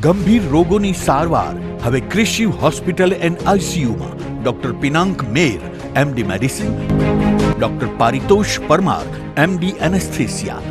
ગંભીર રોગોની સારવાર હવે ક્રિશિવ હોસ્પિટલ એન્ડ આઈસીયુમાં doctor Pinank Mer MD medicine, doctor Paritosh Parmar MD anaesthesia,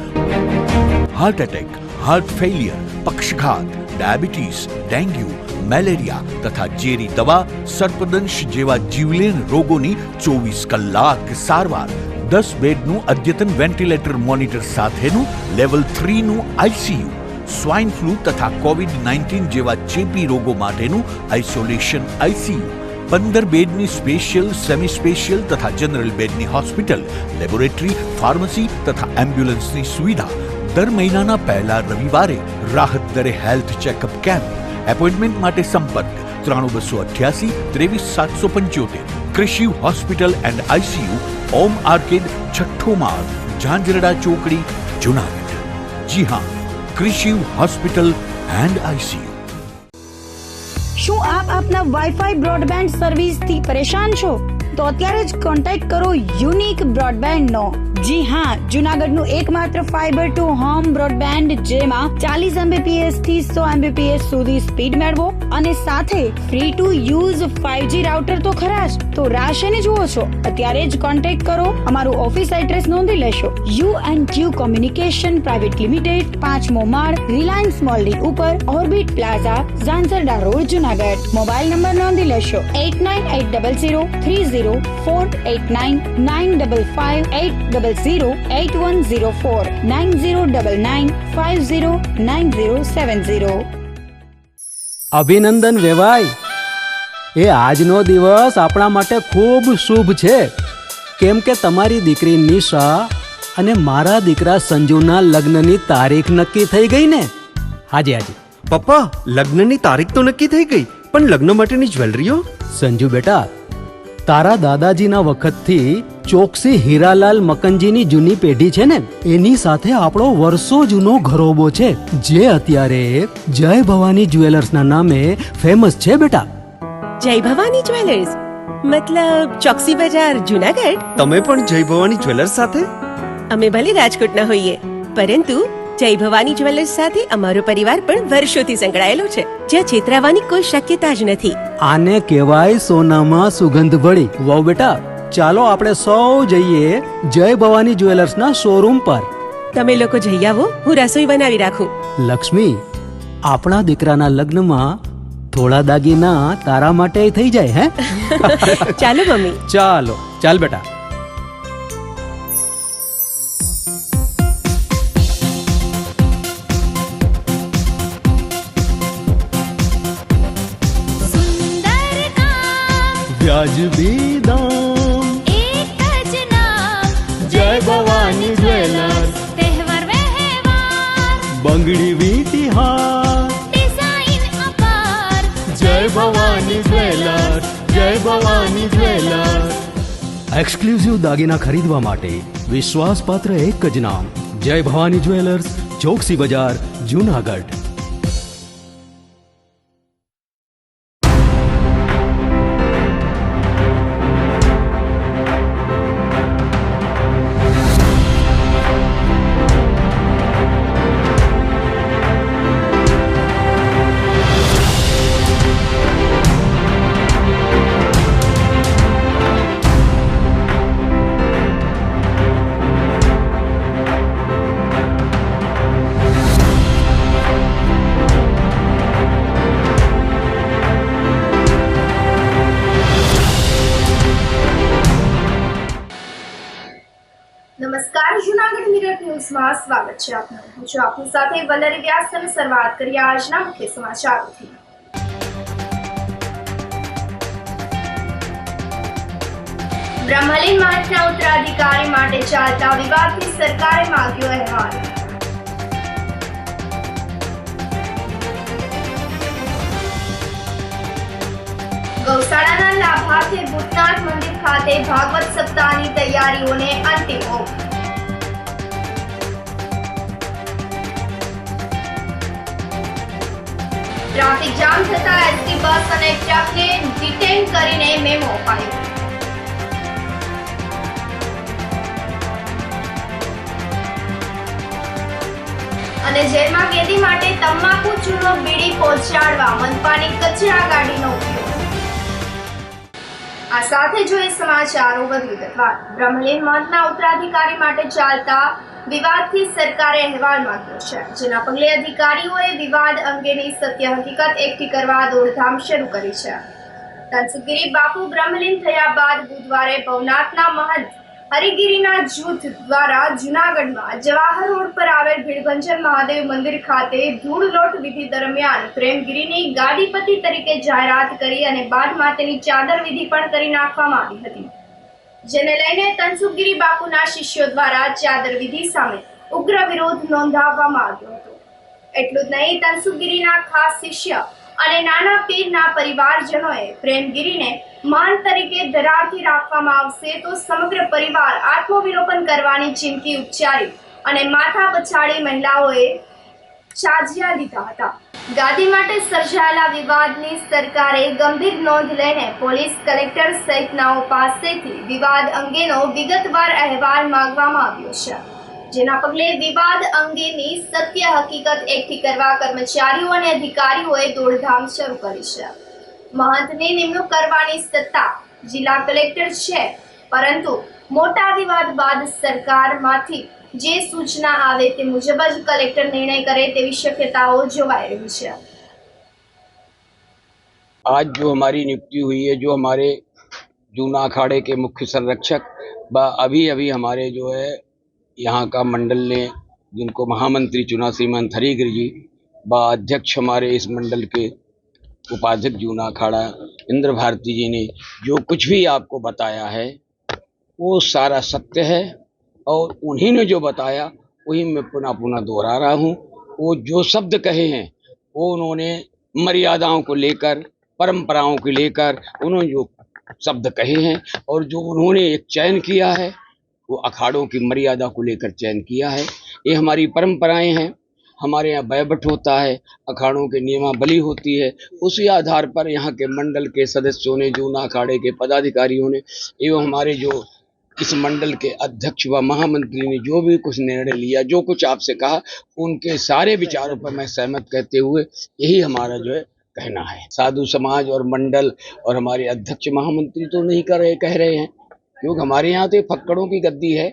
heart attack, heart failure, પક્ષઘાત, ડાયાબિટીસ, ડેન્ગ્યુ, મેલેરિયા તથા ઝેરી દવા, સર્પદંશ જેવા જીવલેણ રોગોની 24 કલાક સારવાર, 10 બેડનું અદ્યતન વેન્ટિલેટર મોનિટર સાથેનું લેવલ 3નું આઈસીયુ, સ્વાઇન ફ્લૂ તથા કોવિડ-19 જેવા ચેપી રોગો માટેનું આઇસોલેશન આઈસીયુ, 15 બેડની સ્પેશિયલ, સેમી સ્પેશિયલ તથા જનરલ બેડની હોસ્પિટલ, લેબોરેટરી, ફાર્મસી તથા એમ્બ્યુલન્સની સુવિધા, દર મહિનાના પહેલા રવિવારે રાહત દરે હેલ્થ ચેકઅપ કેમ્પ. એપોઇન્ટમેન્ટ માટે સંપર્ક 9288 23775. Krishiv hospital and ICU, Om arcade, છઠ્ઠો માળ, ઝાંઝરડા ચોકડી, જુનાગઢ. જી હા, ક્રિશિવ હોસ્પિટલ એન્ડ આઈસીયુ. શું આપ આપના વાઈફાઈ બ્રોડબેન્ડ સર્વિસથી પરેશાન છો? તો અત્યારે જ કોન્ટેક્ટ કરો યુનિક બ્રોડબેન્ડ નો. જી હા, જુનાગઢનું એકમાત્ર ફાઈબર ટુ હોમ બ્રોડબેન્ડ, જેમાં 40 Mbps થી 100 Mbps સુધી સ્પીડ મેળવો અને સાથે free to use 5G router તો ખરા જ. તો રાહ શેની જુઓ છો? અત્યારે જ કોન્ટેક્ટ કરો. અમારું ઓફિસ એડ્રેસ નોંધી લેશો. U&Q કોમ્યુનિકેશન પ્રાઇવેટ લિમિટેડ, 5મો માળ, રિલાયન્સ મોલની ઉપર, orbit plaza, Zanzarda road, Junagadh. Mobile number નોંધી લેશો 89800304899558008104 9099509070. અભિનંદન વેવાય. એ આજનો દિવસ આપણા માટે ખૂબ શુભ છે, કેમ કે તમારી દીકરી નિશા અને મારા દીકરા સંજુના લગ્નની તારીખ નક્કી થઈ ગઈ ને. હાજી હાજી પપ્પા, લગ્નની તારીખ તો નક્કી થઈ ગઈ, પણ લગ્ન માટેની જ્વેલરીઓ? સંજુ બેટા, તારા દાદાજીના વખતથી ચોકસી હીરાલાલ મકનજીની જૂની પેઢી છે ને, એની સાથે આપણો વર્ષો જૂનો ઘરોબો છે, જે અત્યારે જય ભવાની જ્વેલર્સના નામે ફેમસ છે બેટા. જય ભવાની જ્વેલર્સ મતલબ ચોકસી બજાર, જુનાગઢ? તમે પણ જય ભવાની જ્વેલર્સ સાથે? અમે ભલે રાજકોટના હોઈએ, પરંતુ જય ભવાની જ્વેલર્સ સાથે અમારો પરિવાર પણ વર્ષોથી સંકળાયેલો છે, જ્યાં છેતરાવાની કોઈ શક્યતા જ નથી. આને કહેવાય સોનામાં સુગંધ ભળી. વાવ બેટા, ચાલો આપણે સૌ જઈએ જય ભવાની જ્વેલર્સના શોરૂમ પર. તમે લોકો જઈ આવો, હું રસોઈ બનાવી રાખું. લક્ષ્મી, આપણા દીકરાના લગ્નમાં થોડા દાગીના તારા માટે થઈ જાય. હે ચાલો મમ્મી. ચાલો ચાલ બેટા. વ્યાજબી દામ, એક જ નામ, જય ભવાની જ્વેલર્સ. તહેવાર વ્યવહાર, બંગડી વીંટી હાર, ડિઝાઇન અપાર, જય ભવાની જ્વેલર્સ, જય ભવાની જ્વેલર્સ. એક્સક્લુઝિવ દાગીના ખરીદવા માટે વિશ્વાસપાત્ર એક જ નામ, જય ભવાની જ્વેલર્સ, ચોકસી બજાર, જુનાગઢ. નમસ્કાર, જૂનાગઢ મિરર ન્યૂઝમાં સ્વાગત છે આપનું. હું છું આપની સાથે વલ્લરી વ્યાસ અને શરૂઆત કરીએ આજના મુખ્ય સમાચારોથી. બ્રહ્મલીન મઠના ઉત્તરાધિકારી માટે ચાલતા વિવાદથી સરકારે માંગ્યો અહેવાલ. ગૌશાળાના લાભાર્થે ભૂતનાથ મંદિર ખાતે ભાગવત સપ્તાહની તૈયારીઓને અંતિમ ઓપ. ટ્રાફિક જામ થતા એસટી બસ અને ટ્રકને ડિટેન કરીને મેમો અપાયો. અને જેલમાં કેદી માટે તમાકુ ચૂનો બીડી પોઝિટિવ પહોંચાડવા મનપાની કચરા ગાડીનો ઉપયોગ. આ સાથે જોઈએ સમાચારો વધુ વિગતવાર. બ્રહ્મલીન મહંતના ઉત્તરાધિકારી માટે ચાલતા વિવાદથી સરકારે અહેવાલ માંગ્યો છે, જેના પગલે અધિકારીઓએ વિવાદ અંગેની સત્ય હકીકત એકઠી કરવા દોડધામ શરૂ કરી છે. તનસુખગીરી બાપુ બ્રહ્મલીન થયા બાદ બુધવારે ભવનાથના મહંત હરિગીરીના જૂથ દ્વારા જૂનાગઢમાં જવાહર રોડ પર આવેલ ભીડભંજન મહાદેવ મંદિર ખાતે ધૂળ લોટ વિધિ દરમિયાન પ્રેમગીરીની ગાદીપતિ તરીકે જાહેરાત કરી અને બાદમાં તેની ચાદર વિધિ પણ કરી નાખવામાં આવી હતી, જેને લઈને તનસુખગીરી બાપુના શિષ્યો દ્વારા ચાદર વિધિ સામે ઉગ્ર વિરોધ નોંધાવવામાં આવ્યો હતો. એટલું જ નહીં, તનસુખગીરીના ખાસ શિષ્ય અને નાના પીરના પરિવારજનોએ પ્રેમગીરીને મહંત તરીકે ધરાવતી રાખવામાં આવશે તો સમગ્ર પરિવાર આત્મવિલોપન કરવાની ચીમકી ઉચ્ચારી અને માથા પછાડી મહિલાઓએ ચાજિયા લીધા હતા. ગાદી માટે સર્જાયેલા વિવાદની સરકારે ગંભીર નોંધ લઈને પોલીસ કલેક્ટર સહિતનાઓ પાસેથી વિવાદ અંગેનો વિગતવાર અહેવાલ માંગવામાં આવ્યો છે, જેના પગલે વિવાદ અંગેની સત્ય હકીકત એકઠી કરવા કર્મચારીઓ અને અધિકારીઓએ દોડધામ શરૂ કરી છે. મહંતની નિમણૂક કરવાની સત્તા જિલ્લા કલેક્ટર છે, પરંતુ મોટા વિવાદ બાદ સરકારમાંથી જે સૂચના આવે તે મુજબ જ કલેક્ટર નિર્ણય કરે તેવી શક્યતાઓ જોવાઈ રહી છે. आज जो हमारी नियुक्ति हुई है, जो हमारे जूना अखाड़े के मुख्य संरक्षक अभी अभी हमारे जो है यहाँ का मंडल ने जिनको महामंत्री चुना श्रीमंत हरिगिरी जी अध्यक्ष हमारे इस मंडल के उपाध्यक्ष जूना अखाड़ा इंद्र भारती जी ने जो कुछ भी आपको बताया है वो सारा सत्य है और उन्हीं ने जो बताया वही मैं पुनः पुनः दोहरा रहा हूँ. वो जो शब्द कहे हैं वो उन्होंने मर्यादाओं को लेकर, परंपराओं को लेकर उन्होंने जो शब्द कहे हैं और जो उन्होंने एक चयन किया है वो अखाड़ों की मर्यादा को लेकर चयन किया है. ये हमारी परंपराएं हैं. हमारे यहाँ बैबट होता है, अखाड़ों के नियमावली होती है. उसी आधार पर यहाँ के मंडल के सदस्यों ने, जूना अखाड़े के पदाधिकारियों ने एवं हमारे जो इस मंडल के अध्यक्ष व महामंत्री ने जो भी कुछ निर्णय लिया, जो कुछ आपसे कहा, उनके सारे विचारों पर मैं सहमत कहते हुए यही हमारा जो है कहना है. साधु समाज और मंडल और हमारे अध्यक्ष महामंत्री तो नहीं कह रहे हैं, क्योंकि हमारे यहाँ तो फक्कड़ों की गद्दी है.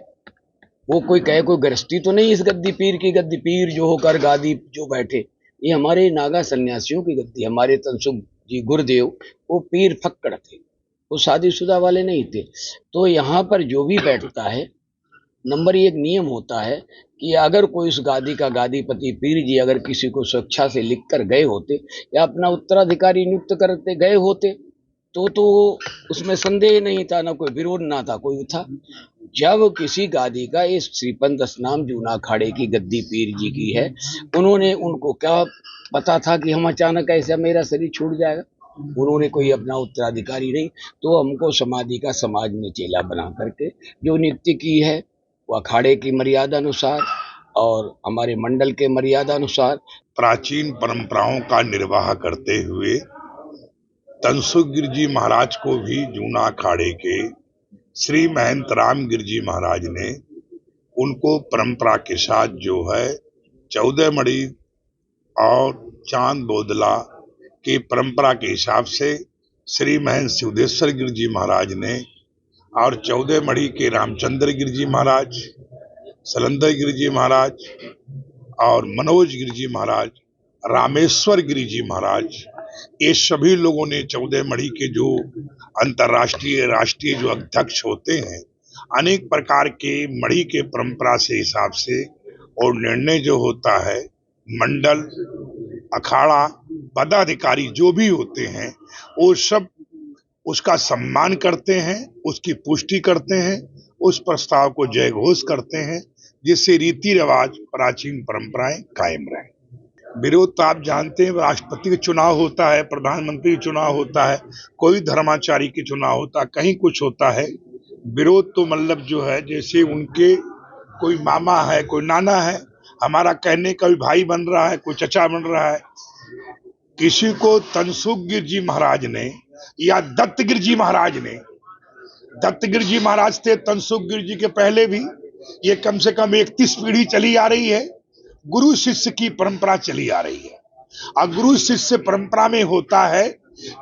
वो कोई कहे कोई गृहस्थी तो नहीं, इस गद्दी पीर की गद्दी, पीर जो होकर गादी जो बैठे, ये हमारे नागा सन्यासियों की गद्दी. हमारे तनसुख जी गुरुदेव वो पीर फक्कड़ थे, वो शादीशुदा वाले नहीं थे. तो यहाँ पर जो भी बैठता है, नंबर एक नियम होता है कि अगर कोई उस गादी का गादीपति पीर जी अगर किसी को स्वेच्छा से लिख कर गए होते या अपना उत्तराधिकारी नियुक्त करते गए होते तो उसमें संदेह नहीं था, ना कोई विरोध ना था, कोई था. जब किसी गादी का इस श्रीपंत स्नाम जूना अखाड़े की गद्दी पीर जी की है, उन्होंने उनको क्या पता था कि हम अचानक ऐसा मेरा शरीर छूट जाएगा. उन्होंने कोई अपना उत्तराधिकारी नहीं, तो हमको समाधि का समाज में चेला बना करके जो नियुक्ति की है वो अखाड़े की मर्यादा अनुसार और हमारे मंडल के मर्यादा अनुसार प्राचीन परंपराओं का निर्वाह करते हुए तनसुखगिरी जी महाराज को भी जूना अखाड़े के श्री महंत रामगिरी जी महाराज ने उनको परंपरा के साथ जो है 14 मणि और चांद बोदला की परंपरा के हिसाब से श्री महंत सिद्धेश्वर गिरी जी महाराज ने और 14 मणि के रामचंद्र गिरी जी महाराज, सलंदर गिरी जी महाराज और मनोज गिरी जी महाराज, रामेश्वर गिरी जी महाराज, ये सभी लोगों ने 14 मणि के जो अंतर्राष्ट्रीय राष्ट्रीय जो अध्यक्ष होते हैं, अनेक प्रकार के मणि के परंपरा से हिसाब से और निर्णय जो होता है मंडल अखाड़ा पदाधिकारी जो भी होते हैं वो सब उसका सम्मान करते हैं, उसकी पुष्टि करते हैं, उस प्रस्ताव को जय घोष करते हैं, जिससे रीति रिवाज प्राचीन परंपराएं कायम रहें. विरोध तो आप जानते हैं, राष्ट्रपति का चुनाव होता है, प्रधानमंत्री का चुनाव होता है, कोई धर्माचारी के चुनाव होता है, कहीं कुछ होता है. विरोध तो मतलब जो है जैसे उनके कोई मामा है, कोई नाना है, हमारा कहने का भी भाई बन रहा है, कोई चचा बन रहा है. किसी को तनसुखगिरी जी महाराज ने या दत्तगिरी जी महाराज ने, दत्तगिरी जी महाराज थे तनसुखगिरी जी के पहले भी, ये कम से कम 31 पीढ़ी चली आ रही है, गुरु शिष्य की परंपरा चली आ रही है. और गुरु शिष्य परंपरा में होता है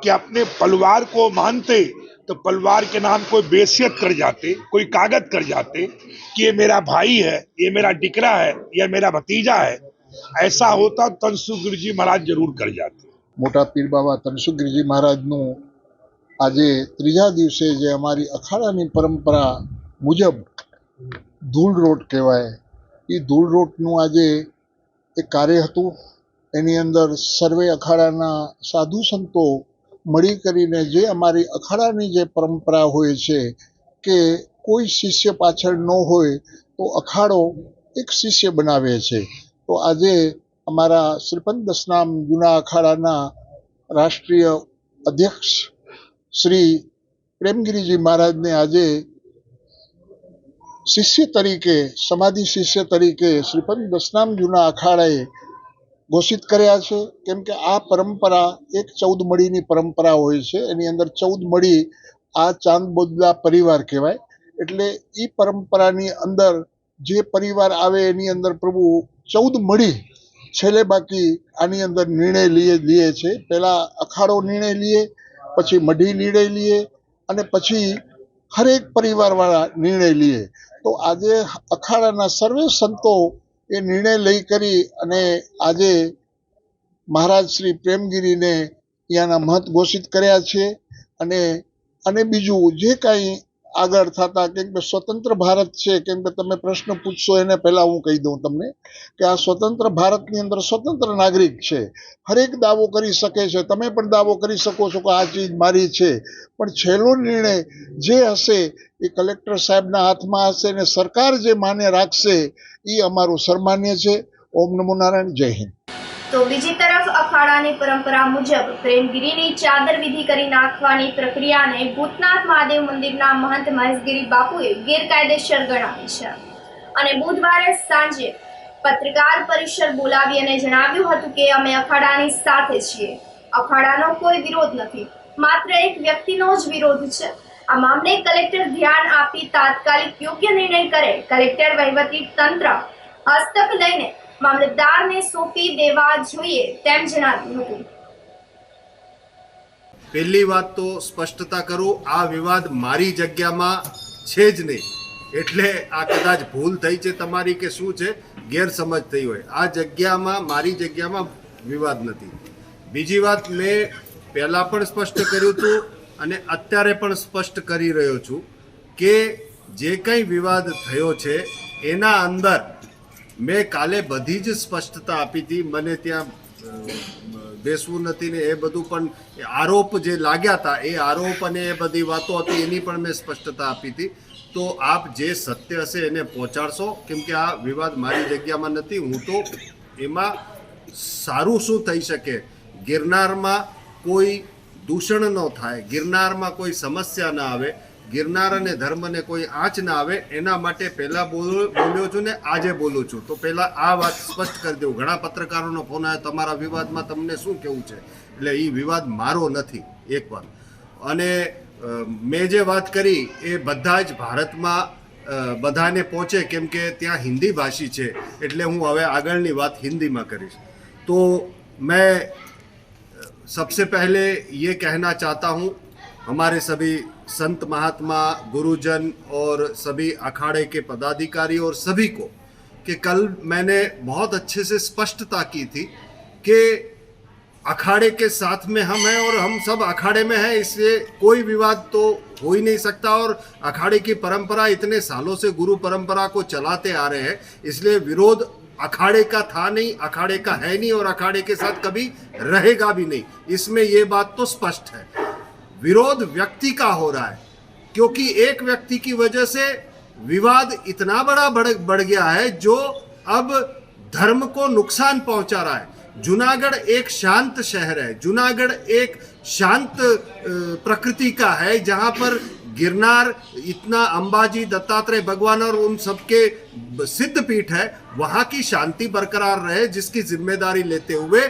कि अपने परिवार को मानते तो परिवार के नाम कोई बेसियत कर जाते, कोई कागज कर जाते कि ये मेरा भाई है, ये मेरा डिकरा है, ये मेरा भतीजा है। ऐसा होता तो तनसुखगिरजी महाराज जरूर कर जाते। મોટા પીર બાબા તનસુખગીરજી મહારાજનું આજે ત્રીજા દિવસે જે અમારી અખાડાની પરંપરા મુજબ ધૂળ રોટ કહેવાય, એ ધૂળ રોટનું આજે એક કાર્ય હતું. એની અંદર સર્વે અખાડાના સાધુ સંતો મળી કરીને જે અમારી અખાડાની જે પરંપરા હોય છે કે કોઈ શિષ્ય પાછળ ન હોય તો અખાડો એક શિષ્ય બનાવે છે. તો આજે અમારા શ્રીપદ દશનામ જૂના અખાડાના રાષ્ટ્રીય અધ્યક્ષ શ્રી પ્રેમગીરીજી મહારાજને આજે શિષ્ય તરીકે, સમાધિ શિષ્ય તરીકે શ્રીપદ દશનામ જૂના અખાડાએ ઘોષિત કર્યા છે. કેમ કે આ પરંપરા એક 14 મડીની પરંપરા હોય છે. એની અંદર 14 મડી આ ચાંદ બોદલા પરિવાર કહેવાય. એટલે એ પરંપરાની અંદર જે પરિવાર આવે એની અંદર પ્રભુ 14 મડી છેલ્લે બાકી આની અંદર નિર્ણય લે છે. પહેલા અખાડો નિર્ણય લે, પછી મઢી નિર્ણય લે અને પછી હરેક પરિવારવાળા નિર્ણય લે. તો આજે અખાડાના સર્વે સંતો એ નિર્ણય લઈ કરી અને આજે મહારાજ શ્રી પ્રેમગીરીને ત્યાંના મહંત ઘોષિત કર્યા છે. અને બીજું જે કાંઈ આગળ થતા, કેમ કે સ્વતંત્ર ભારત છે, કેમ કે તમે પ્રશ્ન પૂછશો એને પહેલા હું કહી દઉં તમને કે આ સ્વતંત્ર ભારતની અંદર સ્વતંત્ર નાગરિક છે. હરેક દાવો કરી શકે છે. તમે પણ દાવો કરી શકો છો કે આ ચીજ મારી છે, પણ છેલ્લો નિર્ણય જે હશે એ કલેક્ટર સાહેબના હાથમાં હશે અને સરકાર જે માન્ય રાખશે એ અમારું સન્માન્ય છે. ઓમ નમો નારાયણ. જય હિન્દ. તો બીજી તરફ અખાડાની પરંપરા મુજબ પ્રેમગીરીની ચાદર વિધિ કરી નાખવાની પ્રક્રિયાને ભૂતનાથ મહાદેવ મંદિરના મહંત મહેશગીરી બાપુએ ગેરકાયદેસર ગણાવી છે અને બુધવારે સાંજે પત્રકાર પરિષદ બોલાવી અને જણાવ્યું હતું કે અમે અખાડાની સાથે છીએ. અખાડાનો કોઈ વિરોધ નથી, માત્ર એક વ્યક્તિનો જ વિરોધ છે. આ મામલે કલેક્ટર ધ્યાન આપી તાત્કાલિક યોગ્ય નિર્ણય કરે. કલેક્ટર વહીવટી તંત્ર હસ્તક લઈને મામલતદારને સોંપી દેવા જોઈએ તેમ જણાવ્યું હતું. પહેલી વાત તો સ્પષ્ટતા કરું, આ વિવાદ મારી જગ્યામાં છે જ નહીં. એટલે આ કદાચ ભૂલ થઈ છે તમારી કે શું છે, ગેરસમજ થઈ હોય. આ જગ્યામાં, મારી જગ્યામાં વિવાદ નથી. બીજી વાત, મેં પહેલાં પણ સ્પષ્ટ કર્યું હતું અને અત્યારે પણ સ્પષ્ટ કરી રહ્યો છું કે જે કંઈ વિવાદ થયો છે એના અંદર મેં કાલે બધી જ સ્પષ્ટતા આપી હતી. મને ત્યાં બેસવું નથી ને એ બધું પણ આરોપ જે લાગ્યા હતા એ આરોપ અને એ બધી વાતો હતી એની પણ મેં સ્પષ્ટતા આપી હતી. તો આપ જે સત્ય હશે એને પહોંચાડશો, કેમ કે આ વિવાદ મારી જગ્યામાં નથી. હું તો એમાં સારું શું થઈ શકે, ગિરનારમાં કોઈ દૂષણ ન થાય, ગિરનારમાં કોઈ સમસ્યા ન આવે, ગિરનાર અને ધર્મને કોઈ આંચ ના આવે, એના માટે પહેલાં બોલ્યો છું ને આજે બોલું છું. તો પહેલાં આ વાત સ્પષ્ટ કરી દઉં. ઘણા પત્રકારોનો ફોન આવ્યો તમારા વિવાદમાં તમને શું કહેવું છે. એટલે એ વિવાદ મારો નથી એક વાત. અને મેં જે વાત કરી એ બધા જ ભારતમાં બધાને પહોંચે, કેમ કે ત્યાં હિન્દી ભાષી છે. એટલે હું હવે આગળની વાત હિન્દીમાં કરીશ. तो मैं सबसे पहले ये कहना चाहता हूँ हमारे सभी संत महात्मा, गुरुजन और सभी अखाड़े के पदाधिकारी और सभी को कि कल मैंने बहुत अच्छे से स्पष्टता की थी कि अखाड़े के साथ में हम हैं और हम सब अखाड़े में हैं, इसलिए कोई विवाद तो हो ही नहीं सकता. और अखाड़े की परंपरा इतने सालों से गुरु परंपरा को चलाते आ रहे हैं, इसलिए विरोध अखाड़े का था नहीं, अखाड़े का है नहीं और अखाड़े के साथ कभी रहेगा भी नहीं. इसमें ये बात तो स्पष्ट है. विरोध व्यक्ति का हो रहा है क्योंकि एक व्यक्ति की वजह से विवाद इतना बड़ा बढ़ गया है जो अब धर्म को नुकसान पहुंचा रहा है. जूनागढ़ एक शांत शहर है, जूनागढ़ एक शांत प्रकृति का है जहां पर गिरनार इतना अंबाजी, दत्तात्रेय भगवान और उन सबके सिद्ध पीठ है. वहां की शांति बरकरार रहे जिसकी जिम्मेदारी लेते हुए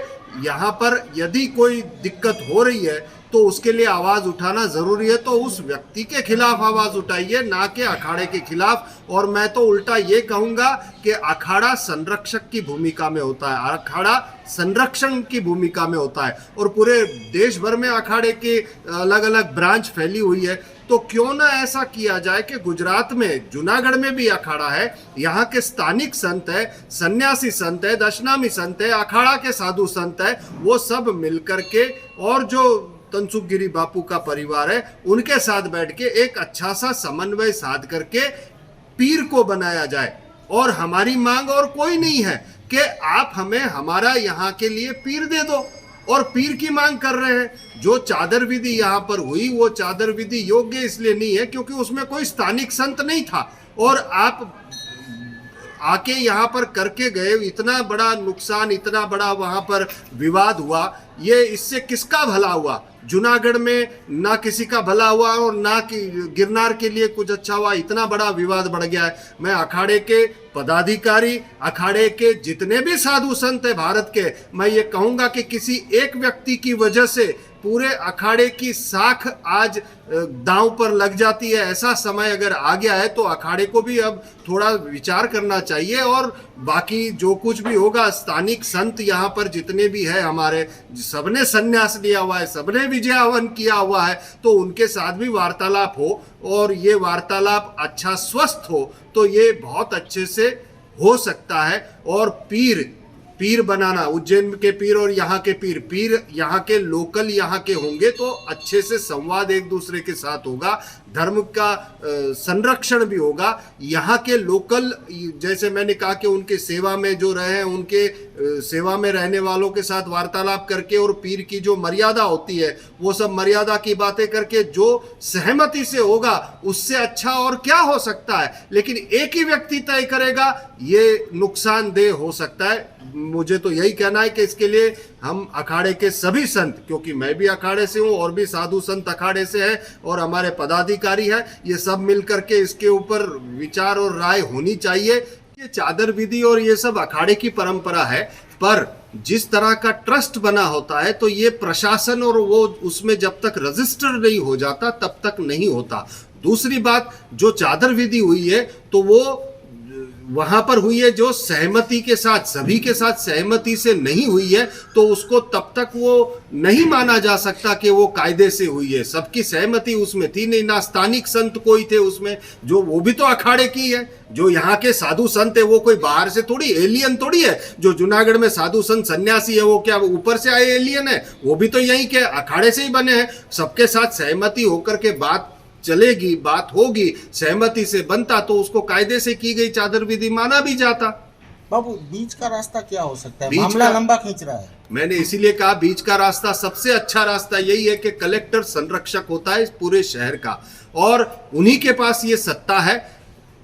यहाँ पर यदि कोई दिक्कत हो रही है तो उसके लिए आवाज उठाना जरूरी है, तो उस व्यक्ति के खिलाफ आवाज उठाइए, ना कि अखाड़े के खिलाफ। और मैं तो उल्टा ये कहूंगा कि अखाड़ा संरक्षक की भूमिका में होता है, अखाड़ा संरक्षण की भूमिका में होता है। और पूरे देश भर में अखाड़े के अलग अलग ब्रांच फैली हुई है, तो क्यों ना ऐसा किया जाए कि गुजरात में जूनागढ़ में भी अखाड़ा है, यहाँ के स्थानिक संत है, सन्यासी संत है, दशनामी संत है, अखाड़ा के साधु संत है, वो सब मिलकर के और जो तनसुखगिरी बापू का परिवार है उनके साथ बैठ के एक अच्छा सा समन्वय साध करके पीर को बनाया जाए। और हमारी मांग और कोई नहीं है कि आप हमें हमारा यहाँ के लिए पीर दे दो, और पीर की मांग कर रहे हैं। जो चादर विधि यहाँ पर हुई वो चादर विधि योग्य इसलिए नहीं है क्योंकि उसमें कोई स्थानिक संत नहीं था, और आप आके यहाँ पर करके गए, इतना बड़ा नुकसान, इतना बड़ा वहाँ पर विवाद हुआ, ये इससे किसका भला हुआ? जूनागढ़ में ना किसी का भला हुआ और ना कि गिरनार के लिए कुछ अच्छा हुआ, इतना बड़ा विवाद बढ़ गया है। मैं अखाड़े के पदाधिकारी, अखाड़े के जितने भी साधु संत है भारत के, मैं ये कहूँगा कि किसी एक व्यक्ति की वजह से पूरे अखाड़े की साख आज दांव पर लग जाती है। ऐसा समय अगर आ गया है तो अखाड़े को भी अब थोड़ा विचार करना चाहिए। और बाकी जो कुछ भी होगा, स्थानिक संत यहाँ पर जितने भी है हमारे, सबने संन्यास लिया हुआ है, सबने विजयावन किया हुआ है, तो उनके साथ भी वार्तालाप हो और ये वार्तालाप अच्छा स्वस्थ हो तो ये बहुत अच्छे से हो सकता है। और पीर बनाना, उज्जैन के पीर और यहाँ के पीर यहाँ के लोकल यहाँ के होंगे तो अच्छे से संवाद एक दूसरे के साथ होगा, धर्म का संरक्षण भी होगा। यहाँ के लोकल, जैसे मैंने कहा कि उनके सेवा में जो रहे हैं, उनके सेवा में रहने वालों के साथ वार्तालाप करके और पीर की जो मर्यादा होती है वो सब मर्यादा की बातें करके जो सहमति से होगा उससे अच्छा और क्या हो सकता है। लेकिन एक ही व्यक्ति तय करेगा, ये नुकसानदेह हो सकता है। मुझे तो यही कहना है कि इसके लिए हम अखाड़े के सभी संत, क्योंकि मैं भी अखाड़े से हूँ और भी साधु संत अखाड़े से हैं और हमारे पदाधिकारी हैं, ये सब मिलकर के इसके ऊपर विचार और राय होनी चाहिए। ये चादर विधि और ये सब अखाड़े की परंपरा है, पर जिस तरह का ट्रस्ट बना होता है तो ये प्रशासन और वो उसमें जब तक रजिस्टर नहीं हो जाता तब तक नहीं होता। दूसरी बात, जो चादर विधि हुई है तो वो वहां पर हुई है जो सहमति के साथ, सभी के साथ सहमति से नहीं हुई है, तो उसको तब तक वो नहीं माना जा सकता कि वो कायदे से हुई है। सबकी सहमति उसमें थी नहीं, ना स्थानिक संत कोई थे उसमें, जो वो भी तो अखाड़े की है। जो यहाँ के साधु संत है वो कोई बाहर से थोड़ी, एलियन थोड़ी है। जो जूनागढ़ में साधु संत सन्यासी है वो क्या ऊपर से आए एलियन है? वो भी तो यहीं के अखाड़े से ही बने हैं। सबके साथ सहमति होकर के बात चलेगी, बात होगी, सहमति से बनता तो उसको कायदे से की गई चादर विधि माना भी जाता। बाबू, बीच का रास्ता क्या हो सकता है? मामला लंबा खींच रहा है। मैंने इसीलिए कहा बीच का रास्ता, सबसे अच्छा रास्ता यही है कि कलेक्टर संरक्षक होता है इस पूरे शहर का, और उन्हीं के पास ये सत्ता है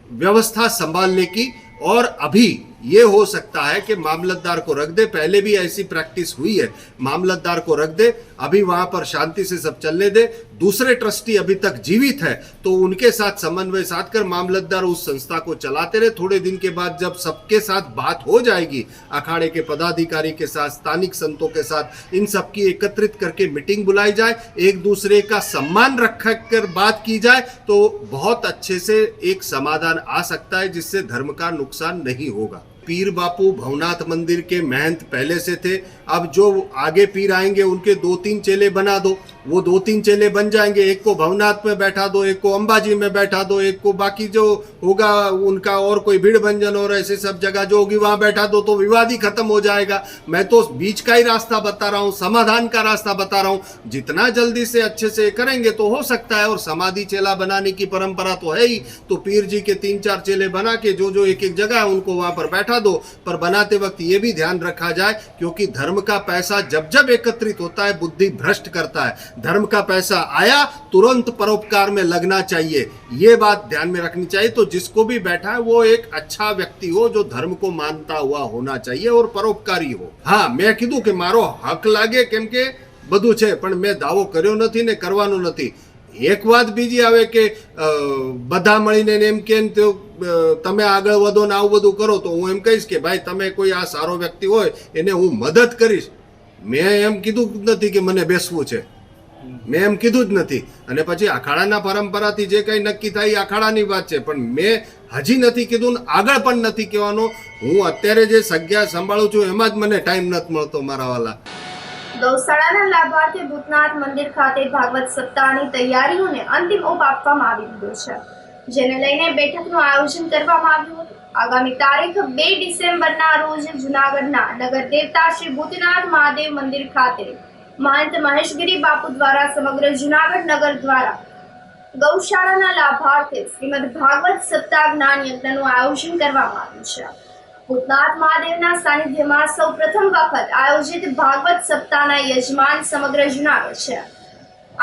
व्यवस्था संभालने की। और अभी ये हो सकता है कि मामलतदार को रख दे, पहले भी ऐसी प्रैक्टिस हुई है, मामलतदार को रख दे, अभी वहां पर शांति से सब चलने दे। दूसरे ट्रस्टी अभी तक जीवित है तो उनके साथ समन्वय साध कर मामलतदार उस संस्था को चलाते रहे। थोड़े दिन के बाद जब सबके साथ बात हो जाएगी, अखाड़े के पदाधिकारी के साथ, स्थानिक संतों के साथ, इन सबकी एकत्रित करके मीटिंग बुलाई जाए, एक दूसरे का सम्मान रख कर बात की जाए तो बहुत अच्छे से एक समाधान आ सकता है जिससे धर्म का नुकसान नहीं होगा। पीर बापू भवनाथ मंदिर के महंत पहले से थे, अब जो आगे पीर आएंगे उनके 2-3 चेले बना दो, वो 2-3 चेले बन जाएंगे। एक को भवनाथ में बैठा दो, एक को अंबाजी में बैठा दो, एक को बाकी जो होगा उनका और कोई भीड़ भंजन और ऐसे सब जगह जो होगी वहां बैठा दो, तो विवाद ही खत्म हो जाएगा। मैं तो बीच का ही रास्ता बता रहा हूँ, समाधान का रास्ता बता रहा हूँ। जितना जल्दी से अच्छे से करेंगे तो हो सकता है। और समाधि चेला बनाने की परंपरा तो है ही, तो पीर जी के 3-4 चेले बना के जो एक एक जगह है उनको वहां पर बैठा दो। पर बनाते वक्त ये भी ध्यान रखा जाए, क्योंकि धर्म का पैसा जब जब एकत्रित होता है बुद्धि भ्रष्ट करता है। धर्म का पैसा आया तुरंत परोपकार में लगना चाहिए, ये बात ध्यान में रखनी चाहिए। तो जिसको भी बैठा है वो एक अच्छा व्यक्ति हो जो धर्म को मानता हुआ होना चाहिए और परोपकारी हो। हाँ, मैं कीधું કે મારો હક લાગે કેમ કે બધું છે, પણ મેં દાવો કર્યો નથી ને કરવાનો નથી। એક વાત બીજી આવે કે બધા મળીને એમ કે તમે આગળ વધો ને આવું બધું કરો, તો હું એમ કહીશ કે ભાઈ તમે કોઈ આ સારો વ્યક્તિ હોય એને હું મદદ કરીશ, મેં એમ કીધું જ નથી કે મને બેસવું છે, મેં એમ કીધું જ નથી. અને પછી અખાડાના પરંપરાથી જે કંઈ નક્કી થાય એ અખાડાની વાત છે, પણ મેં હજી નથી કીધું ને આગળ પણ નથી કહેવાનું. હું અત્યારે જે જગ્યા સંભાળું છું એમાં જ મને ટાઈમ નથી મળતો મારા વાલા. ગૌશાળાના લાભાર્થી ભૂતનાથ મંદિર ખાતે ભાગવત સપ્તાહની તૈયારીઓને અંતિમ ઓપ આપવામાં આવી દીધો છે, જેને લઈને બેઠકનું આયોજન કરવામાં આવ્યું હતું. આગામી તારીખ 2 ડિસેમ્બરના રોજ જૂનાગઢના નગર દેવતા શ્રી ભૂતનાથ મહાદેવ મંદિર ખાતે મહંત મહેશગીરી બાપુ દ્વારા સમગ્ર જૂનાગઢ નગર દ્વારા ગૌશાળાના લાભાર્થે શ્રીમદ ભાગવત સપ્તાહ જ્ઞાન યજ્ઞનું આયોજન કરવામાં આવ્યું છે. ભૂતનાથ મહાદેવના સાનિધ્યમાં સૌ પ્રથમ વખત આયોજિત ભાગવત સપ્તાહના યજમાન સમગ્ર જૂનાગઢ છે.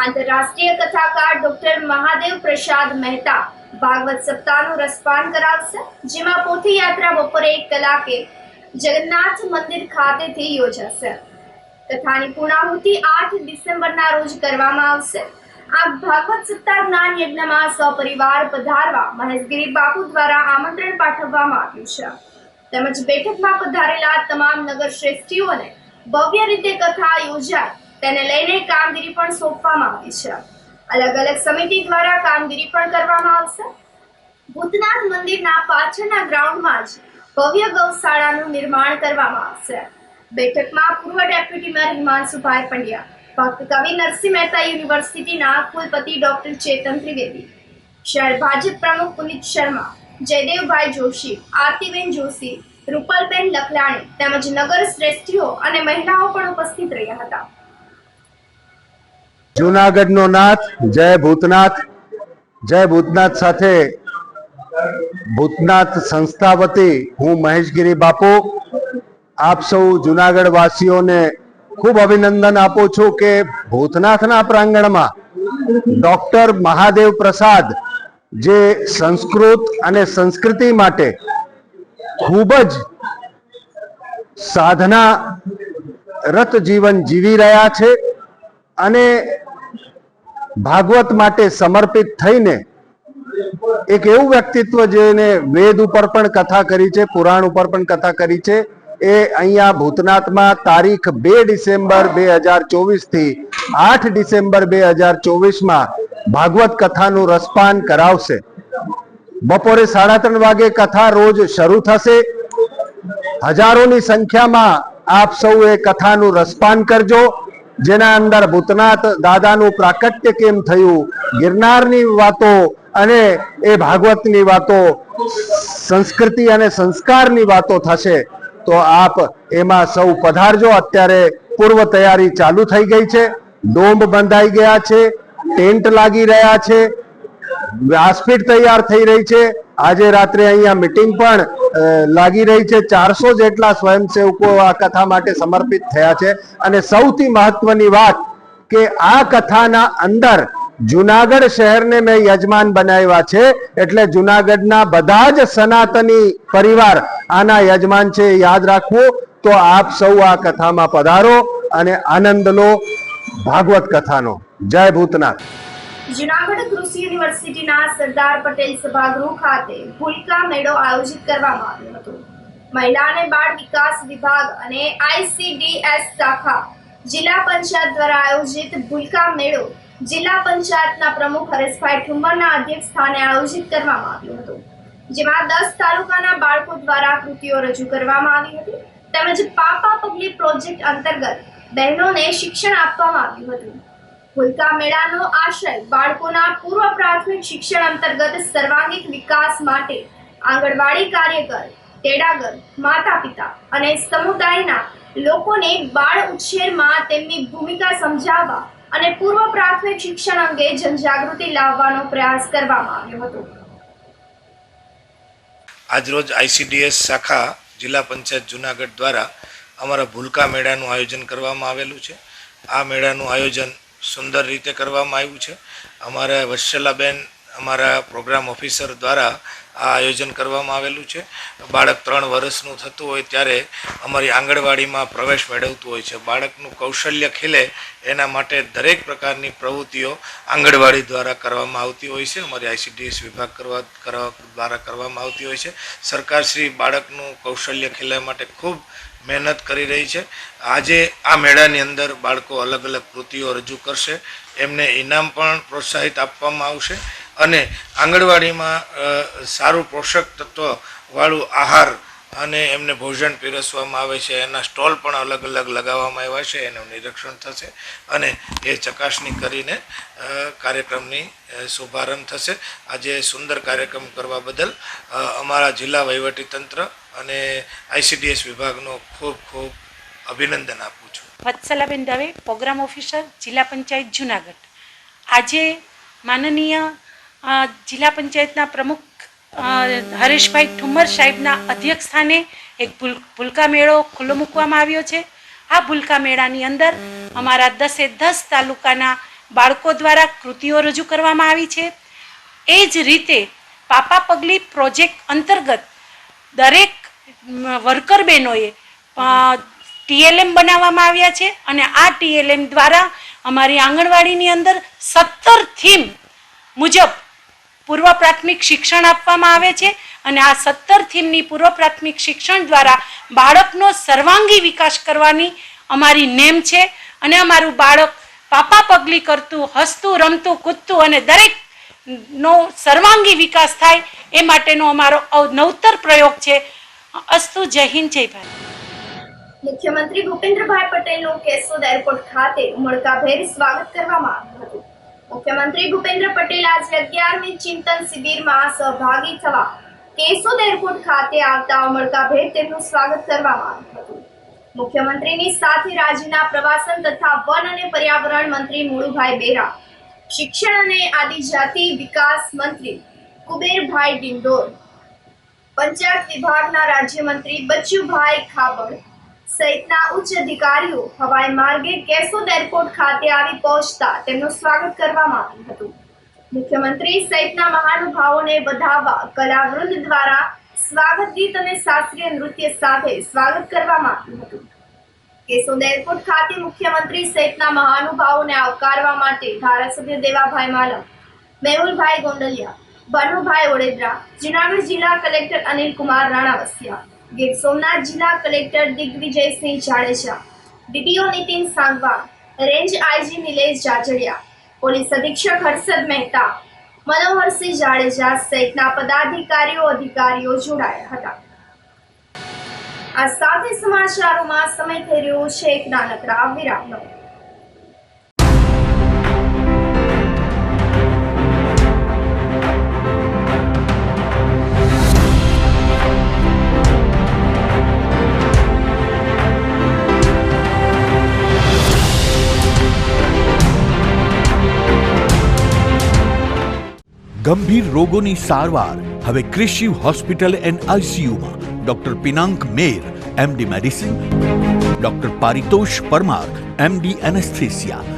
આંતરરાષ્ટ્રીય કથાકાર ડોક્ટર મહાદેવ પ્રસાદ મહેતા ભાગવત સપ્તાહનું રસપાન કરાવશે, જેમાં પોથી યાત્રા બપોરે 1 કલાકે જગન્નાથ મંદિર ખાતેથી યોજાશે. કથાની પૂર્ણાહુતિ 8 ડિસેમ્બરના રોજ કરવામાં આવશે. આ ભાગવત સપ્તાહ જ્ઞાન યજ્ઞમાં સપરિવાર પધારવા મહેશગીરી બાપુ દ્વારા આમંત્રણ પાઠવવામાં આવ્યું છે. તેમજ બેઠકમાં પધારેલા તમામ નગર શ્રેષ્ઠીઓને ભવ્ય રીતે કથા યોજાય તેને લઈને કામગીરી પણ સોંપવામાં આવી છે. અલગ અલગ સમિતિ દ્વારા કામગીરી પણ કરવામાં આવશે. ભૂતનાથ મંદિરના પાછળના ગ્રાઉન્ડમાં જ ભવ્ય ગૌશાળાનું નિર્માણ કરવામાં આવશે. બેઠકમાં પૂર્વ ડેપ્યુટી મેયર હિમાંશુભાઈ પંડ્યા, ભક્ત કવિ નરસિંહ મહેતા યુનિવર્સિટીના કુલપતિ ડોક્ટર ચેતન ત્રિવેદી, શહેર ભાજપ પ્રમુખ પુનિત શર્મા, જયદેવભાઈ જોશી, આરતીબેન જોશી, રૂપલબેન લખલાણી તેમજ નગર શ્રેષ્ઠીઓ અને મહિલાઓ પણ ઉપસ્થિત રહ્યા હતા. જૂનાગઢનો નાથ જય ભૂતનાથ. જય ભૂતનાથ સાથે ભૂતનાથ સંસ્થા વતી હું મહેશગીરી બાપુ આપ સૌ જૂનાગઢ વાસીઓને ખૂબ અભિનંદન આપું છું કે ભૂતનાથના પ્રાંગણમાં ડોક્ટર મહાદેવ પ્રસાદ જે સંસ્કૃત અને સંસ્કૃતિ માટે ખૂબ જ સાધના રત જીવન જીવી રહ્યા છે અને ભાગવત માટે સમર્પિત થઈને એક એવું વ્યક્તિત્વ જેને વેદ ઉપર પણ કથા કરી છે, પુરાણ ઉપર પણ કથા કરી છે, એ અહીંયા ભૂતનાથમાં તારીખ 2 ડિસેમ્બર 2024 થી 8 ડિસેમ્બર 2024 ભાગવત કથાનું રસપાન કરાવશે. બપોરે 3:30 વાગે કથા રોજ શરૂ થશે. હજારોની સંખ્યામાં આપ સૌએ કથાનું રસપાન કરજો, જેના અંદર ભૂતનાથ દાદાનું પ્રાકટ્ય કેમ થયું, ગિરનારની વાતો અને એ ભાગવતની વાતો, સંસ્કૃતિ અને સંસ્કારની વાતો થશે. તો આપ એમાં સૌ પધારજો. અત્યારે પૂર્વ તૈયારી ચાલુ થઈ ગઈ છે, ડોમ બંધાઈ ગયા છે, ટેન્ટ લાગી રહ્યા છે, વ્યાસપીઠ તૈયાર થઈ રહી છે. આજે રાત્રે અહીંયા મીટિંગ પણ લાગી રહી છે. 400 જેટલા સ્વયંસેવકો આ કથા માટે સમર્પિત થયા છે. અને સૌથી મહત્વની વાત કે આ કથાના અંદર જુનાગઢ શહેરને મેં યજમાન બનાવ્યા છે, એટલે જુનાગઢના બધા જ સનાતની પરિવાર આના યજમાન છે, યાદ રાખવું. તો આપ સૌ આ કથામાં પધારો અને આનંદ લો ભાગવત કથાનો. જય ભૂતનાથ. જૂનાગઢ કૃષિ યુનિવર્સિટીના સરદાર પટેલ સભાગૃહ ખાતે ભૂલકા મેળો આયોજિત કરવામાં આવ્યો હતો. મહિલા અને બાળ વિકાસ વિભાગ અને ICDS શાખા જિલ્લા પંચાયત દ્વારા આયોજિત ભૂલકા મેળો જિલ્લા પંચાયતના પ્રમુખ હરેશભાઈ ઠુમ્મરના અધ્યક્ષ સ્થાને આયોજિત કરવામાં આવ્યો હતો, જેમાં 10 તાલુકાના બાળકો દ્વારા કૃતિઓ રજૂ કરવામાં આવી હતી. તેમજ પાપા પગલી પ્રોજેક્ટ અંતર્ગત બહેનોને શિક્ષણ આપવામાં આવ્યું હતું. ભૂલકા મેળાનો આશય બાળકોના પૂર્વ પ્રાથમિક શિક્ષણ અંતર્ગત સર્વાંગીણ વિકાસ માટે આંગણવાડી કાર્યકર, તેડાગર, માતા પિતા અને સમુદાયના લોકોને બાળ ઉછેરમાં તેમની ભૂમિકા સમજાવવા અને પૂર્વ પ્રાથમિક શિક્ષણ અંગે જનજાગૃતિ લાવવાનો પ્રયાસ કરવામાં આવ્યો હતો. આજરોજ ICDS શાખા જિલ્લા પંચાયત જૂનાગઢ દ્વારા અમારા ભૂલકા મેળાનું આયોજન કરવામાં આવેલું છે. આ મેળાનું આયોજન સુંદર રીતે કરવામાં આવ્યું છે. અમારા વત્સલાબેન અમારા પ્રોગ્રામ ઓફિસર દ્વારા આ આયોજન કરવામાં આવેલું છે. બાળક 3 વર્ષનું થતું હોય ત્યારે અમારી આંગણવાડીમાં પ્રવેશ મેળવતું હોય છે. બાળકનું કૌશલ્ય ખીલે એના માટે દરેક પ્રકારની પ્રવૃત્તિઓ આંગણવાડી દ્વારા કરવામાં આવતી હોય છે. અમારી ICDS વિભાગ દ્વારા કરવામાં આવતી હોય છે. સરકારશ્રી બાળકનું કૌશલ્ય ખીલવા માટે ખૂબ મહેનત કરી રહી છે. આજે આ મેળાની અંદર બાળકો અલગ અલગ કૃતિઓ રજૂ કરશે, એમને ઇનામ પણ પ્રોત્સાહિત આપવામાં આવશે અને આંગણવાડીમાં સારું પોષક તત્વવાળું આહાર અને એમને ભોજન પીરસવામાં આવે છે, એના સ્ટોલ પણ અલગ અલગ લગાવવામાં આવ્યા છે. એનું નિરીક્ષણ થશે અને એ ચકાસણી કરીને કાર્યક્રમની શુભારંભ થશે. આજે સુંદર કાર્યક્રમ કરવા બદલ અમારા જિલ્લા વહીવટીતંત્ર અને ICDS વિભાગનો ખૂબ ખૂબ અભિનંદન આપું છું. વત્સલાબેન દવે, પ્રોગ્રામ ઓફિસર, જિલ્લા પંચાયત જુનાગઢ. આજે માનનીય જિલ્લા પંચાયતના પ્રમુખ હરેશભાઈ ઠુમ્મર સાહેબના અધ્યક્ષ સ્થાને એક ભૂલકા મેળો ખુલ્લો મૂકવામાં આવ્યો છે. આ ભૂલકા મેળાની અંદર અમારા 10 તાલુકાના બાળકો દ્વારા કૃતિઓ રજૂ કરવામાં આવી છે. એ જ રીતે પાપા પગલી પ્રોજેક્ટ અંતર્ગત દરેક વર્કર બહેનોએ TLM બનાવવામાં આવ્યા છે અને આ TLM દ્વારા અમારી આંગણવાડીની અંદર 17 થીમ મુજબ પૂર્વ પ્રાથમિક શિક્ષણ આપવામાં આવે છે અને આ 17 થીમની પૂર્વ પ્રાથમિક શિક્ષણ દ્વારા બાળકનો સર્વાંગી વિકાસ કરવાની અમારી નેમ છે અને અમારું બાળક પાપા પગલી કરતું, હસતું, રમતું, કૂદતું અને દરેકનો સર્વાંગી વિકાસ થાય એ માટેનો અમારો નવતર પ્રયોગ છે. અસ્તુ. જય હિન્દ, જય ભારત. મુખ્યમંત્રી ભૂપેન્દ્રભાઈ પટેલનું કેશોદ એરપોર્ટ ખાતે ઉમળકાભેર સ્વાગત કરવામાં આવ્યું હતું. મુખ્યમંત્રી ભૂપેન્દ્ર પટેલ આજે 11મી ચિંતન શિબિરમાં સહભાગી થવા કેશોદ એરપોર્ટ ખાતે આવતા ઉમળકાભેર તેમનું સ્વાગત કરવામાં આવ્યું હતું. મુખ્યમંત્રીની સાથે રાજ્યના પ્રવાસન તથા વન અને પર્યાવરણ મંત્રી મુળુભાઈ બેરા, શિક્ષણ અને આદિજાતિ વિકાસ મંત્રી કુબેરભાઈ ડિંડોર, પંચાયત વિભાગના રાજ્યમંત્રી બચ્ચુભાઈ ખાબડ સહિતના ઉચ્ચ અધિકારીઓ હવાઈ માર્ગે કેશોદ એરપોર્ટ ખાતે આવી પહોંચતા તેમનું સ્વાગત કરવામાં આવ્યું હતું. મુખ્યમંત્રી સહિતના મહાનુભાવોને વધાવવા કલાવૃંદ દ્વારા સ્વાગત ગીત અને શાસ્ત્રીય નૃત્ય સાથે સ્વાગત કરવામાં આવ્યું હતું. કેશોદ એરપોર્ટ ખાતે મુખ્યમંત્રી સહિતના મહાનુભાવોને આવકારવા માટે ધારાસભ્ય દેવાભાઈ માલમ, મેહુલભાઈ ગોંડલિયા, ભાનુભાઈ ઓડેદરા, જૂનાગઢ જિલ્લા કલેક્ટર અનિલ કુમાર રાણાવસિયા, ગીર સોમનાથ જિલ્લા collector Digvijaysinh Jadeja, DDO Nitin Sangwan, range IG Nilesh Jajadiya, police અધિક્ષક હર્ષદ મહેતા, મનોહરસિંહ જાડેજા સહિતના પદાધિકારીઓ અધિકારીઓ જોડાયા હતા. આ સાથે સમાચારોમાં સમય થઈ રહ્યો છે એક નાનકડા વિરામનો. ગંભીર રોગોની સારવાર હવે ક્રિશિવ હોસ્પિટલ એન્ડ ICUમાં doctor Pinank Mer MD medicine, doctor Paritosh Parmar MD anaesthesia,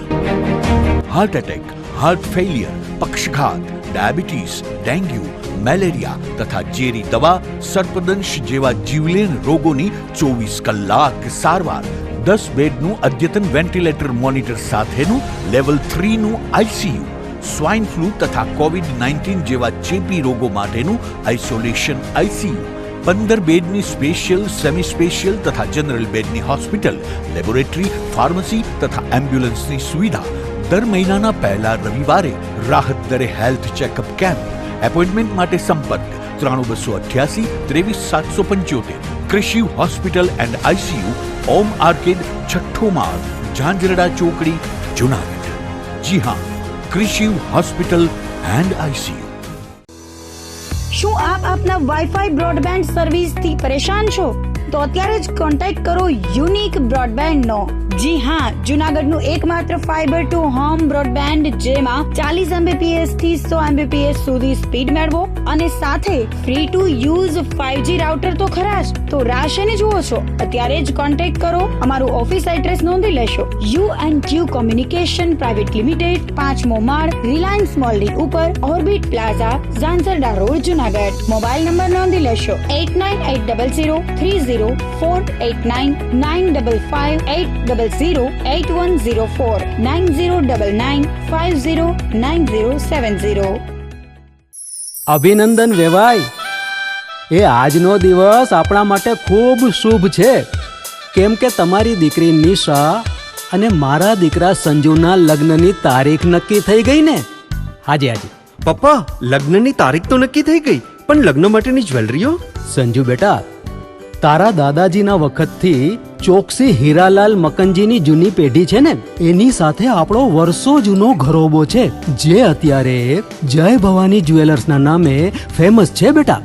heart attack, heart failure, પક્ષઘાત, ડાયાબિટીસ, ડેન્ગ્યુ, મેલેરિયા તથા ઝેરી દવા, સર્પદંશ જેવા જીવલેણ રોગોની 24 કલાક સારવાર, 10 બેડનું અદ્યતન વેન્ટિલેટર મોનિટર સાથેનું લેવલ 3નું ICU, સ્વાઇન ફ્લૂ તથા COVID-19 જેવા ચેપી રોગો માટેનું આઇસોલેશન ICU, 15 બેડની સ્પેશિયલ, સેમી સ્પેશિયલ તથા જનરલ બેડની હોસ્પિટલ, લેબોરેટરી, ફાર્મસી તથા એમ્બ્યુલન્સની સુવિધા, દર મહિનાના પહેલા રવિવારે રાહત દરે હેલ્થ ચેકઅપ કેમ્પ. એપોઇન્ટમેન્ટ માટે સંપર્ક 9288 23775. Krishiv hospital and ICU, Om arcade, છઠ્ઠો માળ, ઝાંઝરડા ચોકડી, જુનાગઢ. જી હા, ક્રિશિવ હોસ્પિટલ એન્ડ ICU. શું આપ આપના વાઈફાઈ બ્રોડબેન્ડ સર્વિસથી પરેશાન છો? તો અત્યારે જ કોન્ટેક્ટ કરો યુનિક બ્રોડબેન્ડનો. જી હા, જુનાગઢનું એકમાત્ર ફાઈબર ટુ હોમ બ્રોડબેન્ડ જેમાં 40 Mbps થી 100 Mbps સુધી સ્પીડ મેળવો અને સાથે free to use 5G router તો ખરા જ. તો રાહ શેને જુઓ છો? અત્યારે જ કોન્ટેક્ટ કરો. અમારું ઓફિસ એડ્રેસ નોંધી લેશો. U&Q કોમ્યુનિકેશન પ્રાઇવેટ લિમિટેડ, 5મો માળ, રિલાયન્સ મોલની ઉપર, orbit plaza, Zanzarda road, Junagadh. Mobile number નોંધી લેશો 8980030489 95585008104 9099509070. અભિનંદન વેવાઈ, એ આજનો દિવસ આપણા માટે ખૂબ શુભ છે. કેમ કે તમારી દીકરી નિશા અને મારા દીકરા સંજુના લગ્નની તારીખ નક્કી થઈ ગઈ ને. હાજી હાજી. પપ્પા, લગ્નની તારીખ તો નક્કી થઈ ગઈ, પણ લગ્ન માટેની જ્વેલરીઓ? સંજુ બેટા, તારા દાદાજીના વખતથી ચોકસી હીરાલાલ મકનજીની જૂની પેઢી છે ને, એની સાથે આપણો વર્ષો જૂનો ઘરોબો છે, જે અત્યારે જય ભવાની જ્વેલર્સના નામે ફેમસ છે બેટા.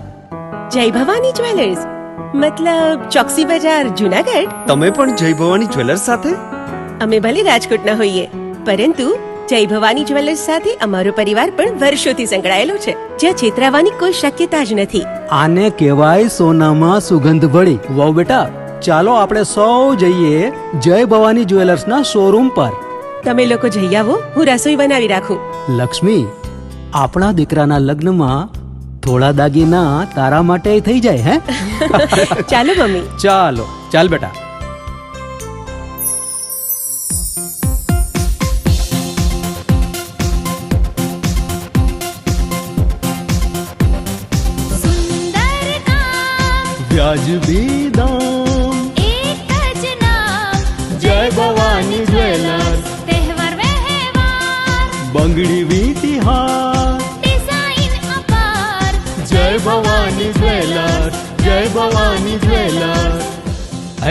જય ભવાની જ્વેલર્સ મતલબ ચોકસી બજાર જુનાગઢ? તમે પણ જય ભવાની જ્વેલર્સ સાથે? અમે ભલે રાજકોટના હોઈએ, પરંતુ જય ભવાની જ્વેલર્સ સાથે અમારો પરિવાર પણ વર્ષોથી સંકળાયેલો છે, જ્યાં છેતરાવાની કોઈ શક્યતા જ નથી. આને કહેવાય સોનામાં સુગંધ ભળી. વાવ બેટા, ચાલો આપણે સૌ જઈએ જય ભવાની જ્વેલર્સના શોરૂમ પર. તમે લોકો જઈ આવો, હું રસોઈ બનાવી રાખું. લક્ષ્મી, આપણા દીકરાના લગ્નમાં થોડા દાગીના તારા માટે થઈ જાય હે? ચાલો મમ્મી. ચાલો ચાલ બેટા. વ્યાજબી દામ, એક જ નામ, જય ભવાની જ્વેલર્સ. તહેવાર વ્યવહાર, બંગડી વીટી હાર, ડિઝાઇન અપાર, જય ભવાની જ્વેલર્સ, જય ભવાની જ્વેલર્સ.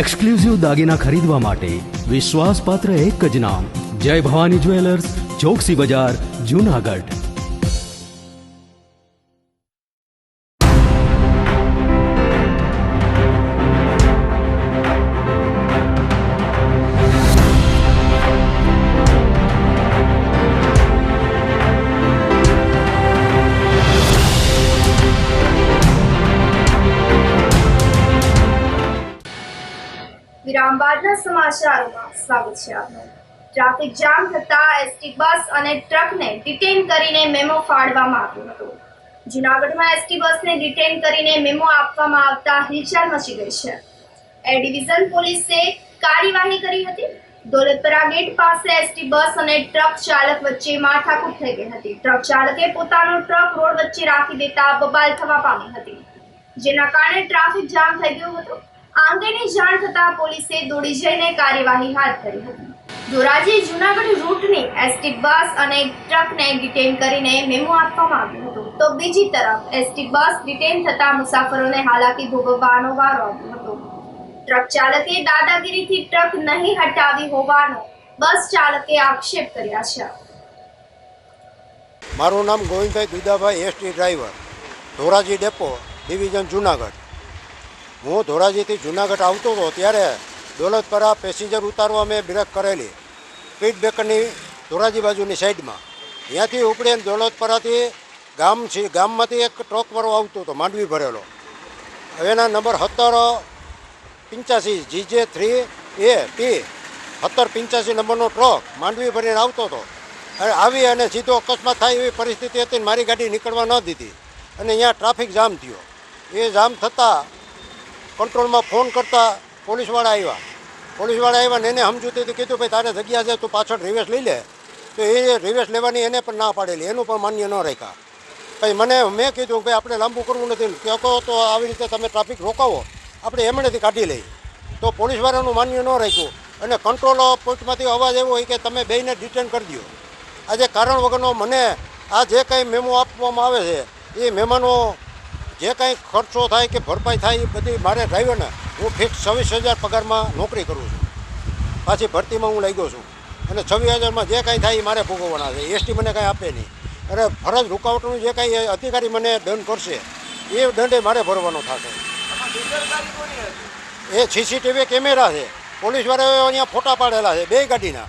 એક્સક્લુઝિવ દાગીના ખરીદવા માટે વિશ્વાસપાત્ર એક જ નામ, જય ભવાની જ્વેલર્સ, ચોકસી બજાર, જુનાગઢ. વિરામ બાદના સમાચારોમાં સ્વાગત છે આપનું. ટ્રાફિક જામ થતા એસટી બસ અને ટ્રકને ડિટેન કરીને મેમો ફાડવામાં આવ્યો હતો. જૂનાગઢમાં એસટી બસને ડિટેન કરીને મેમો આપવામાં આવતા હિલચાલ મચી ગઈ છે. એ ડિવિઝન પોલીસે કાર્યવાહી કરી હતી. દોલતપરા ગેટ પાસે એસટી બસ અને ટ્રક ચાલક વચ્ચે માથાકૂટ થઈ ગઈ હતી. ટ્રક ચાલકે પોતાનો ટ્રક રોડ વચ્ચે રાખી દેતા બબાલ થવા પામી હતી, જેના કારણે ટ્રાફિક જામ થઈ ગયો હતો. આ અંગેની જાણ થતા પોલીસે દોડી જઈને કાર્યવાહી હાથ ધરી હતી. ધોરાજી જૂનાગઢ રૂટની એસટી બસ અને ટ્રકને ડિટેન કરીને મેમો આપવામાં આવ્યો હતો, તો બીજી તરફ એસટી બસ ડિટેન થતા મુસાફરોને હાલાકી ભોગવવાનો વારો આવ્યો હતો. ટ્રક ચાલકે દાદાગીરીથી ટ્રક નહીં હટાવી હોવાનો બસ ચાલકે આક્ષેપ કર્યા છે. મારું નામ Govindbhai Dudabhai, ST driver, Dhoraji depot, division Junagadh. હું ધોરાજીથી જુનાગઢ આવતો હતો ત્યારે દોલતપરા પેસેન્જર ઉતારવા મેં બ્રેક કરેલી સ્પીડ બ્રેકરની ધોરાજી બાજુની સાઈડમાં. ત્યાંથી ઉપડીને દોલતપરાથી ગામમાંથી એક ટ્રકવાળો આવતો હતો, માંડવી ભરેલો. એના નંબર 1785 GJ3AP 1785 નંબરનો ટ્રક માંડવી ભરીને આવતો હતો. આવી અને સીધો અકસ્માત થાય એવી પરિસ્થિતિ હતી. મારી ગાડી નીકળવા ન દીધી અને અહીંયા ટ્રાફિક જામ થયો. એ જામ થતાં કંટ્રોલમાં ફોન કરતાં પોલીસવાળા આવ્યા ને એને સમજૂતીથી કીધું ભાઈ તારે જગ્યા છે, તું પાછળ રિવેસ લઈ લે. તો એ રિવેસ લેવાની એને પણ ના પાડેલી, એનું પણ માન્ય ન રાખ્યા. ભાઈ મેં કીધું ભાઈ આપણે લાંબુ કરવું નથી, કહો તો આવી રીતે તમે ટ્રાફિક રોકાવો, આપણે એમણેથી કાઢી લઈ. તો પોલીસવાળાનું માન્ય ન રાખ્યું અને કંટ્રોલ પોઈન્ટમાંથી અવાજ આવ્યો હોય કે તમે બેયને ડિટેન કરી દો. આજે કારણ વગરનો મને આ જે કંઈ મેમો આપવામાં આવે છે એ મેમાનો જે કાંઈ ખર્ચો થાય કે ભરપાઈ થાય એ બધી મારે ડ્રાઈવરને હું ફિક્સ 26,000 પગારમાં નોકરી કરું છું. પાછી ભરતીમાં હું લાગ્યો છું અને 26,000માં જે કાંઈ થાય એ મારે ભોગવવાના છે. એસટી મને કાંઈ આપે નહીં અને ફરજ રૂકાવટનું જે કાંઈ અધિકારી મને દંડ કરશે એ દંડે મારે ભરવાનો થશે. એ CCTV કેમેરા છે, પોલીસવાળાએ અહીંયા ફોટા પાડેલા છે 2 ગાડીના.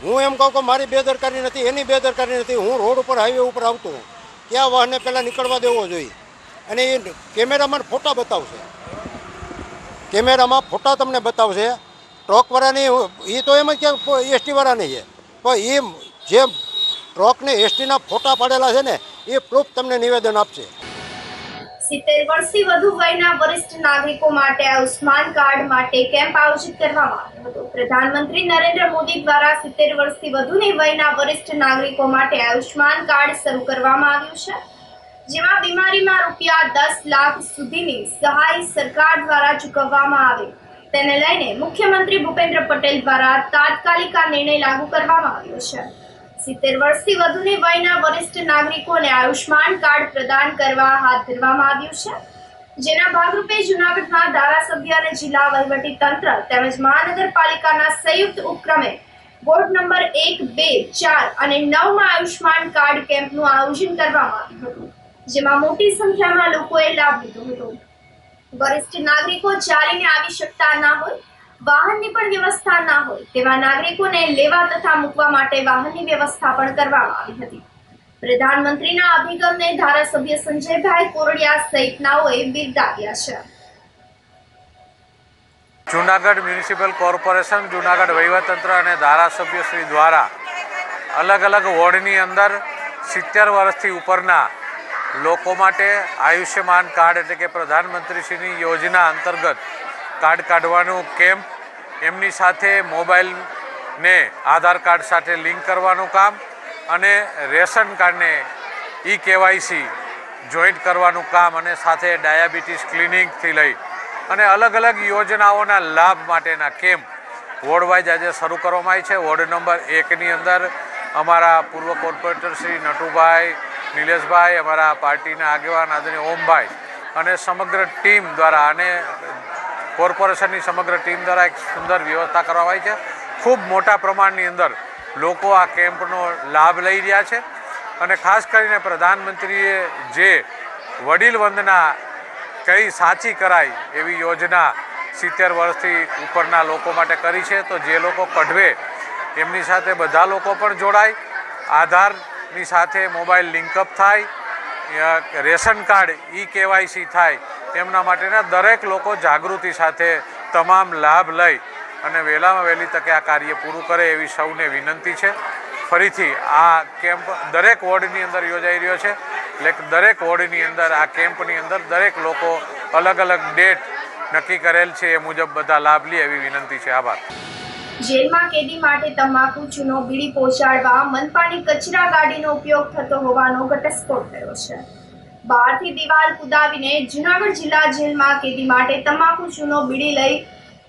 હું એમ કહું કે મારી બેદરકારી નથી, એની બેદરકારી નથી. હું રોડ ઉપર હાઈવે ઉપર આવતો હું, ક્યાં વાહનને પહેલાં નીકળવા દેવો જોઈએ. અને એ કેમેરામાં ફોટા બતાવશે, કેમેરામાં ફોટા તમને બતાવશે. ટ્રકવાળાની એ તો એમ જ કે એસટીવાળાની છે, પણ એ જે ટ્રકને એસટીના ફોટા પાડેલા છે ને એ પ્રૂફ તમને નિવેદન આપશે. 70 વર્ષથી વધુ વયના વરિષ્ઠ નાગરિકો માટે આયુષ્માન કાર્ડ માટે કેમ્પ આયોજિત કરવામાં આવ્યો હતો. પ્રધાનમંત્રી નરેન્દ્ર મોદી દ્વારા 70 વર્ષથી વધુની વયના વરિષ્ઠ નાગરિકો માટે આયુષ્માન કાર્ડ શરૂ કરવામાં આવ્યું છે, જેમાં બીમારીમાં રૂપિયા 10 લાખ સુધીની સહાય સરકાર દ્વારા ચૂકવવામાં આવે તેને લઈને મુખ્યમંત્રી ભૂપેન્દ્ર પટેલ દ્વારા તાત્કાલિક આ નિર્ણય લાગુ કરવામાં આવ્યો છે. 70 વર્ષથી વધુની વયના વરિષ્ઠ નાગરિકોને આયુષ્માન કાર્ડ પ્રદાન કરવા હાથ ધરવામાં આવ્યું છે, જેના ભાગરૂપે જૂનાગઢમાં ધારાસભ્ય અને જિલ્લા વહીવટી તંત્ર તેમજ મહાનગરપાલિકાના સંયુક્ત ઉપક્રમે વોર્ડ નંબર 1, 2, 4 અને 9 માં આયુષ્માન કાર્ડ કેમ્પનું આયોજન કરવામાં આવ્યું હતું, જેમાં મોટી સંખ્યામાં લોકોએ લાભ લીધો હતો. વરિષ્ઠ નાગરિકો ચાલીને આવી શકતા ના હોય, વાહનની પણ વ્યવસ્થા ના હોય તેવા નાગરિકોને લેવા તથા મૂકવા માટે વાહનની વ્યવસ્થા પણ કરવામાં આવી હતી. પ્રધાનમંત્રીના અભિગમને ધારાસભ્ય સંજયભાઈ કોરડિયા સહિતનાઓએ બિરદાવ્યા છે. જૂનાગઢ મ્યુનિસિપલ કોર્પોરેશન, જૂનાગઢ વહીવટતંત્ર અને ધારાસભ્ય શ્રી દ્વારા અલગ અલગ વોર્ડની અંદર 70 વર્ષથી ઉપરના લોકો માટે આયુષ્યમાન કાર્ડ એટલે કે પ્રધાનમંત્રીશ્રીની યોજના અંતર્ગત કાર્ડ કાઢવાનું કેમ્પ, એમની સાથે મોબાઈલને આધાર કાર્ડ સાથે લિંક કરવાનું કામ અને રેશન કાર્ડને KYC જોઈન્ટ કરવાનું કામ અને સાથે ડાયાબિટીસ ક્લિનિકથી લઈ અને અલગ અલગ યોજનાઓના લાભ માટેના કેમ્પ વોર્ડ વાઇઝ આજે શરૂ કરવામાં આવી છે. વોર્ડ નંબર 1ની અંદર અમારા પૂર્વ કોર્પોરેટર શ્રી નટુભાઈ, નિલેશભાઈ, અમારા પાર્ટીના આગેવાન આદરણીય ઓમભાઈ અને સમગ્ર ટીમ દ્વારા અને કોર્પોરેશનની સમગ્ર ટીમ દ્વારા એક સુંદર વ્યવસ્થા કરવામાં આવી છે. ખૂબ મોટા પ્રમાણની અંદર લોકો આ કેમ્પનો લાભ લઈ રહ્યા છે અને ખાસ કરીને પ્રધાનમંત્રીએ જે વડીલ વંદના કઈ સાચી કરાય એવી યોજના 70 વર્ષથી ઉપરના લોકો માટે કરી છે. તો જે લોકો કઢવે એમની સાથે બધા લોકો પણ જોડાય, આધારની સાથે મોબાઈલ લિંકઅપ થાય, રેશન કાર્ડ KYC થાય, તેમના માટેના દરેક લોકો જાગૃતિ સાથે તમામ લાભ લઈ અને વહેલામાં વહેલી તકે આ કાર્ય પૂરું કરે એવી સૌને વિનંતી છે. ફરીથી આ કેમ્પ દરેક વોર્ડની અંદર યોજાઈ રહ્યો છે, એટલે દરેક વોર્ડની અંદર આ કેમ્પની અંદર દરેક લોકો અલગ અલગ ડેટ નક્કી કરેલ છે એ મુજબ બધા લાભ લે એવી વિનંતી છે. આભાર. જેલમાં કેદી માટે તમાકુ, ચૂનો, બીડી પહોંચાડવા મનપાની કચરા ગાડીનો ઉપયોગ થતો હોવાનો ઘટસ્ફોટ થયો છે. બહારથી દિવાલ કુદાવીને જૂનાગઢ જિલ્લા જેલમાં કેદી માટે તમાકુ, ચૂનો, બીડી લઈ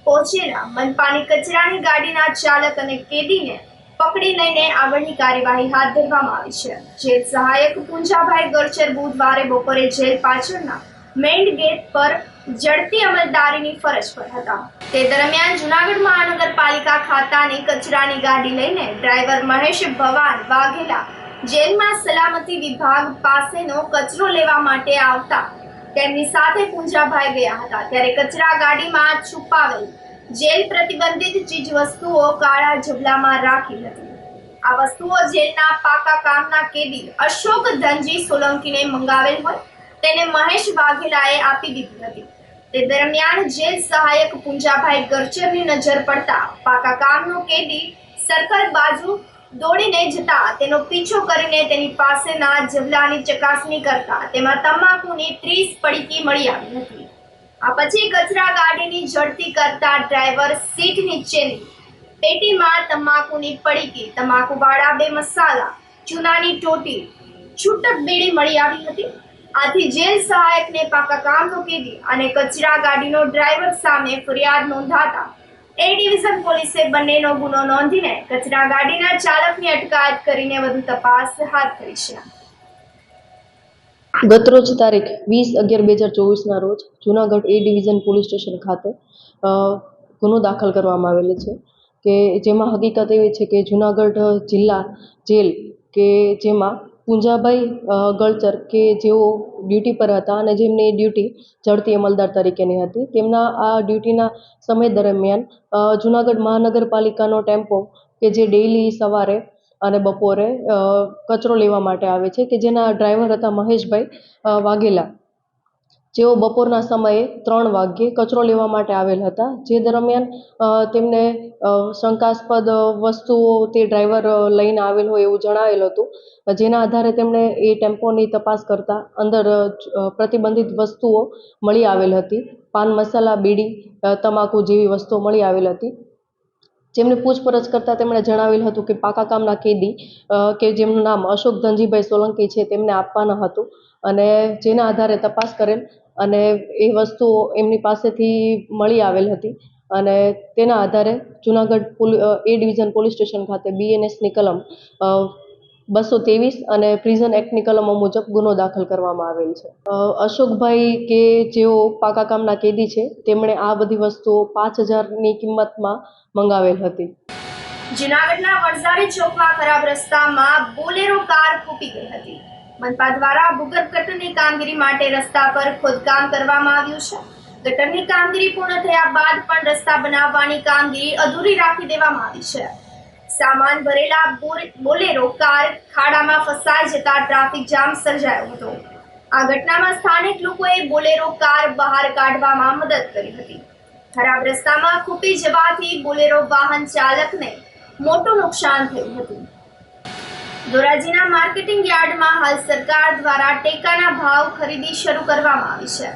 પહોંચેલા મનપાની કચરાની ગાડીના ચાલક અને કેદીને પકડી લઈને આગળની કાર્યવાહી હાથ ધરવામાં આવી છે. જેલ સહાયક પૂંજાભાઈ ગરચર બુધવારે બપોરે જેલ પાછળના મેઇન ગેટ પર ઝડપી અમલદારીની ફરજ પર હતા. તે દરમિયાન જૂનાગઢ મહાનગરપાલિકા ખાતાની કચરાની ગાડી લઈને ડ્રાઈવર મહેશ ભવાન વાઘેલા જેલમાં સલામતી વિભાગ પાસેનો કચરો લેવા માટે આવતા તેમની સાથે પૂંજાભાઈ ગયા હતા. ત્યારે કચરા ગાડીમાં છુપાવેલ જેલ પ્રતિબંધિત ચીજ વસ્તુઓ કાળા ઝબલામાં રાખી હતી. આ વસ્તુઓ જેલના પાકા કામના કેદી અશોક ધનજી સોલંકીને મંગાવેલ હોય તેને મહેશ વાઘેલાએ આપી દીધી હતી. તે દરમિયાન જેલ સહાયક પૂંજાભાઈ ગરચરની નજર પડતા પાકા કામનો કેદી સર્કલ બાજુ દોડીને જતા તેનો પીછો કરીને તેની પાસેના જબલાની ચકાસણી કરતા તેમાં તમાકુની 30 પડીકી મળી આવી હતી. આ પછી કચરા ગાડીની ઝડપી કરતા ડ્રાઈવર સીટ નીચેની પેટીમાં તમાકુની પડીકી, તમાકુવાળા 2 મસાલા, ચૂનાની ટોટી, છૂટક બીડી મળી આવી હતી. આથી જેલ સહાયકને પાકા કામનો કેદી અને કચરા ગાડીનો ડ્રાઈવર સામે ફરિયાદ નોંધાતા એ ડિવિઝન પોલીસે બંનેનો ગુનો નોંધીને કચરા ગાડીના ચાલકની અટકાયત કરીને વધુ તપાસ હાથ ધરી છે. ગતરોજ તારીખ 20/11/2024ના રોજ જૂનાગઢ એ ડિવિઝન પોલીસ સ્ટેશન ખાતે ગુનો દાખલ કરવામાં આવેલો છે કે જેમાં હકીકત એવી છે કે જૂનાગઢ જિલ્લા જેલ કે જેમાં પૂંજાભાઈ ગળચર કે જેઓ ડ્યુટી પર હતા અને જેમની ડ્યુટી ઝડપી અમલદાર તરીકેની હતી, તેમના આ ડ્યુટીના સમય દરમિયાન જૂનાગઢ મહાનગરપાલિકાનો ટેમ્પો કે જે ડેઇલી સવારે અને બપોરે કચરો લેવા માટે આવે છે કે જેના ડ્રાઈવર હતા મહેશભાઈ વાઘેલા, જેઓ બપોરના સમયે 3 વાગ્યે કચરો લેવા માટે આવેલ હતા. જે દરમિયાન તેમને શંકાસ્પદ વસ્તુઓ તે ડ્રાઈવર લઈને આવેલ હોય એવું જણાવેલ હતું, જેના આધારે તેમણે એ ટેમ્પોની તપાસ કરતા અંદર પ્રતિબંધિત વસ્તુઓ મળી આવેલ હતી. પાન મસાલા, બીડી, તમાકુ જેવી વસ્તુઓ મળી આવેલ હતી. જેમને પૂછપરછ કરતાં તેમણે જણાવેલ હતું કે પાકા કામના કેદી કે જેમનું નામ અશોક ધનજીભાઈ સોલંકી છે તેમને આપવાના હતું અને જેના આધારે તપાસ કરેલ અને એ વસ્તુઓ એમની પાસેથી મળી આવેલ હતી અને તેના આધારે જુનાગઢ એ ડિવિઝન પોલીસ સ્ટેશન ખાતે BNSની કલમ 223 અને પ્રિઝન એક્ટની કલમો મુજબ ગુનો દાખલ કરવામાં આવેલ છે. અશોકભાઈ કે જેઓ પાકા કામના કેદી છે, તેમણે આ બધી વસ્તુઓ 5,000ની કિંમતમાં મંગાવેલ હતી. જૂનાગઢના વણઝારી ચોકમાં ખરાબ રસ્તામાં બોલેરો કાર ફૂટી ગઈ હતી. મનપા દ્વારા ભૂગર્ભ ગટરની કામગીરી માટે રસ્તા પર ખોદકામ કરવામાં આવ્યું છે. ગટરની કામગીરી પૂર્ણ થયા બાદ પણ રસ્તા બનાવવાની કામગીરી અધૂરી રાખી દેવામાં આવી છે. સામાન ભરેલા બોલેરો કાર ખાડામાં ફસાઈ જતા ટ્રાફિક જામ સર્જાયો હતો. આ ઘટનામાં સ્થાનિક લોકોએ બોલેરો કાર બહાર કાઢવામાં મદદ કરી હતી. ખરાબ રસ્તામાં ખૂટી જવાથી બોલેરો વાહન ચાલકને મોટું નુકસાન થયું હતું. ધોરાજીના માર્કેટિંગ યાર્ડમાં હાલ સરકાર દ્વારા ટેકાના ભાવ ખરીદી શરૂ કરવામાં આવી છે,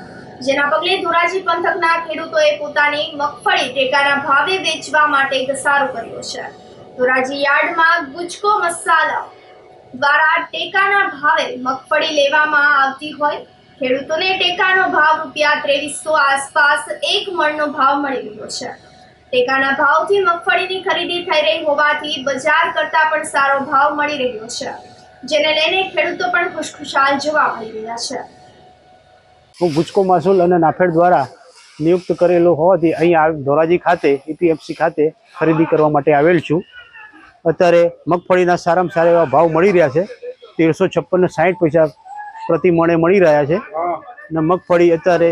જેના પગલે ધોરાજી પંથકના ખેડૂતોએ પોતાની મગફળી ટેકાના ભાવે વેચવા માટે ઘસારો કર્યો છે. ધોરાજી યાર્ડમાં ગુજકો મસાલા દ્વારા ટેકાના ભાવે મગફળી લેવામાં આવતી હોય ખેડૂતોને ટેકાનો ભાવ ₹2300 આસપાસ એક મણનો ભાવ મળી રહ્યો છે. ટેકાના ભાવથી મગફળીની ખરીદી થઈ રહી હોવાથી બજાર કરતાં પણ સારો ભાવ મળી રહ્યો છે, જેને લઈને ખેડૂતો પણ ખુશખુશાલ જોવા મળી રહ્યા છે. હું ગુજકો મહેસૂલ અને નાફેડ દ્વારા નિયુક્ત કરેલો હોવાથી અહીંયા ધોરાજી ખાતે EPFC ખાતે ખરીદી કરવા માટે આવેલ છું. અત્યારે મગફળીના સારામાં સારા એવા ભાવ મળી રહ્યા છે. 1356.60 પ્રતિ મણે મળી રહ્યા છે અને મગફળી અત્યારે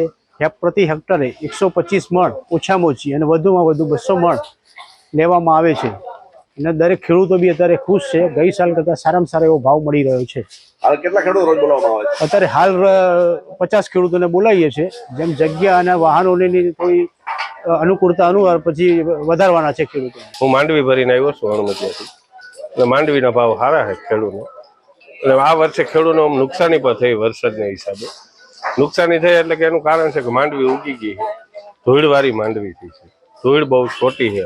પ્રતિ હેક્ટરે 125 મણ ઓછામાં ઓછી અને વધુમાં વધુ 200 મણ લેવામાં આવે છે અને દરેક ખેડૂતો બી અત્યારે ખુશ છે. ગઈ સાલ કરતાં સારામાં સારો એવો ભાવ મળી રહ્યો છે. હાલ કેટલા ખેડૂતો રોજ બોલાવવામાં આવે છે? અત્યારે હાલ 50 ખેડૂતોને બોલાવીએ છીએ. જેમ જગ્યા અને વાહનોની થોડી અનુકૂળતા અનુસાર પછી વધારવાના છે ખેડૂતો. હું માંડવી ભરીને આવ્યો છું હનુમતિયાથી એટલે માંડવીના ભાવ સારા છે ખેડૂતને. એટલે આ વર્ષે ખેડૂતને નુકસાની પણ થઈ વરસાદના હિસાબે. નુકસાની થઈ એટલે કે એનું કારણ છે કે માંડવી ઉગી ગઈ છે, ધૂળવાળી માંડવી થઈ છે. ધૂળ બહુ છોટી છે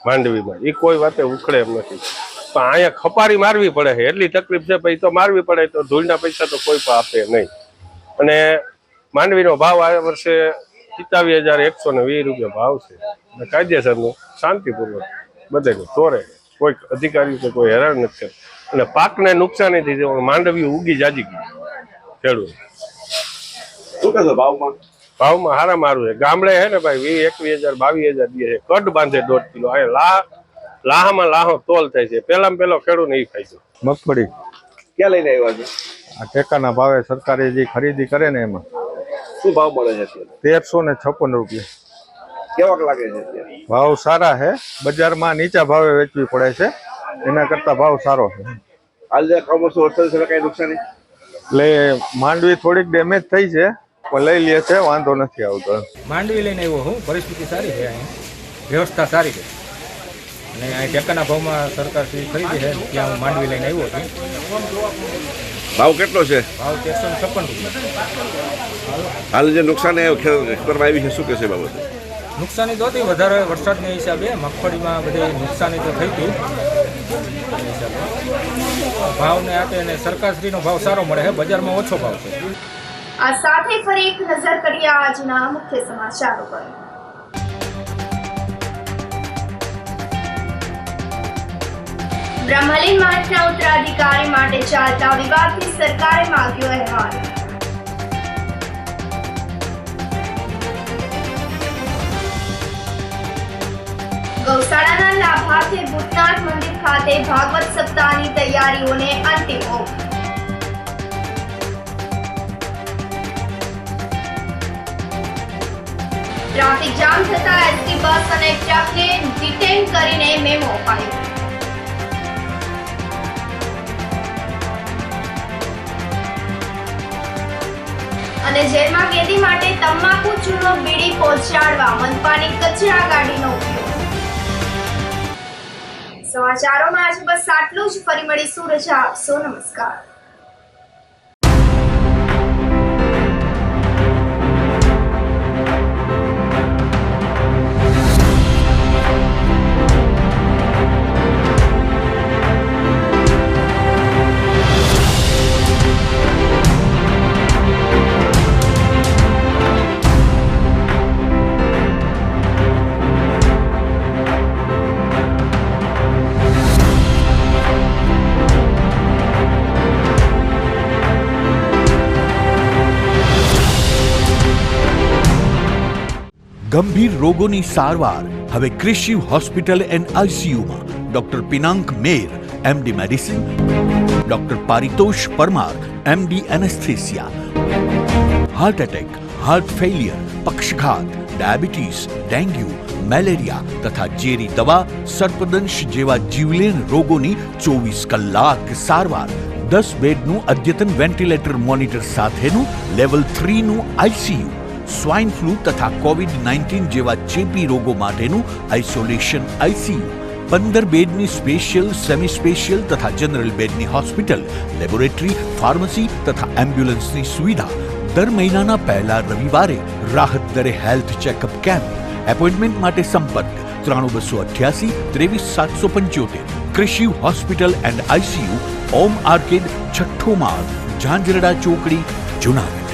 માંડવીમાં, એ કોઈ વાતે ઉખડે એમ નથી. પણ અહીંયા ખપારી મારવી પડે છે, એટલી તકલીફ છે. પછી તો મારવી પડે તો ધૂળના પૈસા તો કોઈ પણ આપે નહીં. અને માંડવીનો ભાવ આ વર્ષે 27,120 ભાવ છે. કાયદેસરનું શાંતિપૂર્વક બધાને તોરે, કોઈ અધિકારી કે કોઈ હેરાન નથી કરે. અને પાકને નુકસાની થઈ જાય, માંડવી ઉગી જાજી ગઈ ખેડૂત. શું કહેશો ભાવમાં? ભાવમાં હારા મારું છે. ગામડે હે ને ભાઈ 21,000 22,000 દે છે. કટ બાંધે 1.5 કિલો. આ લાહામાં લાહો તોલ થાય છે. પેલામાં પેલો ખેડૂત નહીં ખાય છે. મગફળી ક્યાં લઈને આવ્યા છે? આ ટેકાના ભાવે સરકારે જે ખરીદી કરે ને એમાં શું ભાવ મળે છે? 1356 રૂપિયા. કેવાક લાગે છે અત્યારે? ભાવ સારા છે. બજારમાં નીચા ભાવે વેચવી પડે છે, એના કરતા ભાવ સારો છે. હાલ જે કમોસમ વરસાદ છે કઈ નુકસાની? એટલે માંડવી થોડીક ડેમેજ થઈ છે, પણ લઈ લે છે, વાંધો નથી આવતો. માંડવી લઈને આવ્યો હું. પરિસ્થિતિ સારી છે, અહીંયા વ્યવસ્થા સારી છે અને અહીં ટેકાના ભાવમાં સરકાર ખરીદી છે, ત્યાં હું માંડવી લઈને આવ્યો છું. ભાવ કેટલો છે? ભાવ 1356 રૂપિયા. હાલ જે નુકસાન કરવામાં આવી છે શું કહેશે બાબતે? નુકસાની તો હતી વધારે વરસાદના હિસાબે, મગફળીમાં બધી નુકસાની તો થઈ હતી. ભાવને આપે અને સરકારશ્રીનો ભાવ સારો મળે છે, બજારમાં ઓછો ભાવ છે. આ સાથે ફરી એક નજર કરીએ આજના મુખ્ય સમાચારો પર. બ્રહ્મલીન મઠના ઉત્તરાધિકારી માટે ચાલતા વિવાદથી સરકારે માંગ્યો અહેવાલ. ગૌશાળાના લાભાર્થે ભૂતનાથ મંદિર ખાતે ભાગવત સપ્તાહની તૈયારીઓને અંતિમ ઓપ. ટ્રાફિક જામ થતા એસટી બસ અને ટ્રકને ડિટેન કરીને મેમો અપાયો. અને જેલમાં કેદી માટે તમાકુ ચૂનો બીડી પહોંચાડવા મનપાની કચરા ગાડીનો ઉપયોગ. સમાચારોમાં આજે બસ આટલું જ. ફરી મળીશું. રજા આપશો. નમસ્કાર. ગંભીર રોગોની સારવાર હવે કૃષિ હોસ્પિટલ એન્ડ આઈસીયુમાં doctor Pinank Mer MD medicine, doctor Paritosh Parmar MD anaesthesia, heart attack, heart failure, પક્ષઘાત, ડાયાબિટીસ, ડેન્ગ્યુ, મેલેરિયા તથા ઝેરી દવા, સર્પદંશ જેવા જીવલેણ રોગોની 24 કલાક સારવાર, 10 બેડનું અદ્યતન વેન્ટિલેટર મોનિટર સાથેનું લેવલ 3નું આઈસીયુ, સ્વાઇન ફ્લૂ તથા કોવિડ-19 જેવા ચેપી રોગો માટેનું આઇસોલેશન આઈસીયુ, 15 બેડની સ્પેશિયલ, સેમી સ્પેશિયલ તથા જનરલ બેડની હોસ્પિટલ, લેબોરેટરી, ફાર્મસી તથા એમ્બ્યુલન્સની સુવિધા, દર મહિનાના પહેલા રવિવારે રાહત દરે હેલ્થ ચેકઅપ કેમ્પ. એપોઇન્ટમેન્ટ માટે સંપર્ક 9288 23775. કૃષિ hospital and ICU, Om arcade, છઠ્ઠો માળ, ઝાંઝરડા ચોકડી, જુનાગઢ.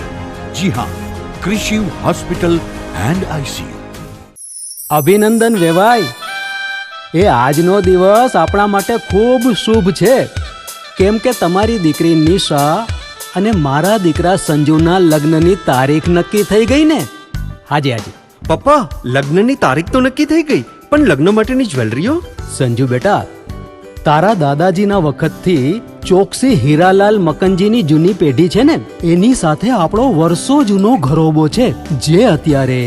જી હા, કૃષિ હોસ્પિટલ એન્ડ આઈસીયુ. અભિનંદન વેવાય. એ આજનો દિવસ આપણા માટે ખૂબ શુભ છે, કેમ કે તમારી દીકરી નિશા અને મારા દીકરા સંજુના લગ્નની તારીખ નક્કી થઈ ગઈ ને. હાજી. પપ્પા, લગ્નની તારીખ તો નક્કી થઈ ગઈ, પણ લગ્ન માટેની જ્વેલરીઓ? સંજુ બેટા, તારા દાદાજીના વખતથી ચોકસી હીરાલાલ મકનજીની જૂની પેઢી છે ને, એની સાથે આપણો વર્ષો જૂનો ઘરોબો છે, જે અત્યારે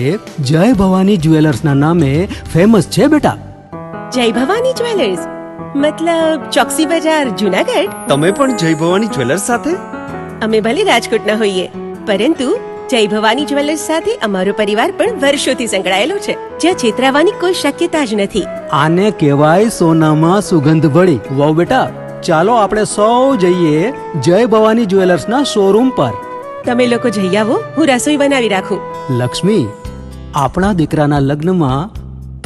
જય ભવાની જ્વેલર્સના નામે ફેમસ છે બેટા. જય ભવાની જ્વેલર્સ મતલબ ચોકસી બજાર, જુનાગઢ? તમે પણ જય ભવાની જ્વેલર્સ સાથે? અમે ભલે રાજકોટના હોઈએ, પરંતુ જય ભવાની જ્વેલર્સ સાથે અમારો પરિવાર પણ વર્ષોથી સંકળાયેલો છે, જ્યાં છેતરાવાની કોઈ શક્યતા જ નથી. આને કહેવાય સોનામાં સુગંધ ભળી. વાવ બેટા, ચાલો આપણે સૌ જઈએ જય ભવાની જ્વેલર્સના શોરૂમ પર. તમે લોકો જઈ આવો, હું રસોઈ બનાવી રાખું. લક્ષ્મી, આપણા દીકરાના લગ્નમાં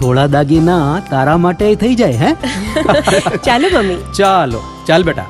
થોડા દાગીના તારા માટે થઈ જાય. હે ચાલો મમ્મી. ચાલ બેટા.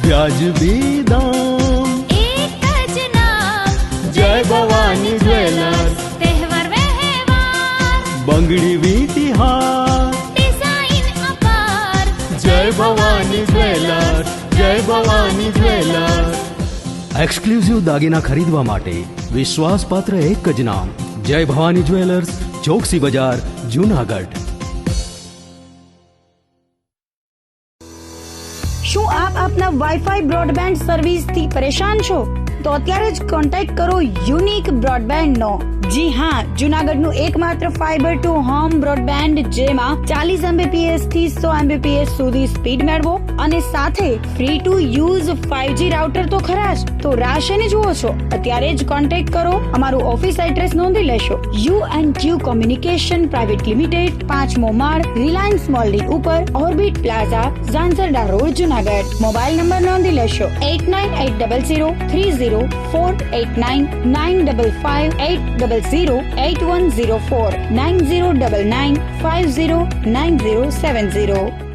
વ્યાજબી દામ, એક જ નામ, જય ભવાની જ્વેલર્સ. તહેવાર વ્યવહાર, બંગડી વીટી હાર, ડિઝાઇન અપાર, જય ભવાની જ્વેલર્સ, જય ભવાની જ્વેલર્સ. એક્સક્લુઝિવ દાગીના ખરીદવા માટે વિશ્વાસપાત્ર એક જ નામ, જય ભવાની જ્વેલર્સ, ચોકસી બજાર, જુનાગઢ. શું આપ આપના વાઈફાઈ બ્રોડબેન્ડ સર્વિસથી પરેશાન છો? તો અત્યારે જ કોન્ટેક્ટ કરો યુનિક બ્રોડબેન્ડ નો. જી હા, જુનાગઢનું એકમાત્ર ફાઈબર ટુ હોમ બ્રોડબેન્ડ, જેમાં 40 Mbps થી 100 Mbps સુધી સ્પીડ મેળવો અને સાથે free to use 5G router તો ખરા જ. તો રાહ શેની જુઓ છો? અત્યારે જ કોન્ટેક્ટ કરો. અમારું ઓફિસ એડ્રેસ નોંધી લેશો. U&Q કોમ્યુનિકેશન પ્રાઇવેટ લિમિટેડ, 5મો માળ, રિલાયન્સ મોલની ઉપર, orbit plaza, Zanzarda road, Junagadh. Mobile number નોંધી લેશો 8980030489 95580808104 9099509070.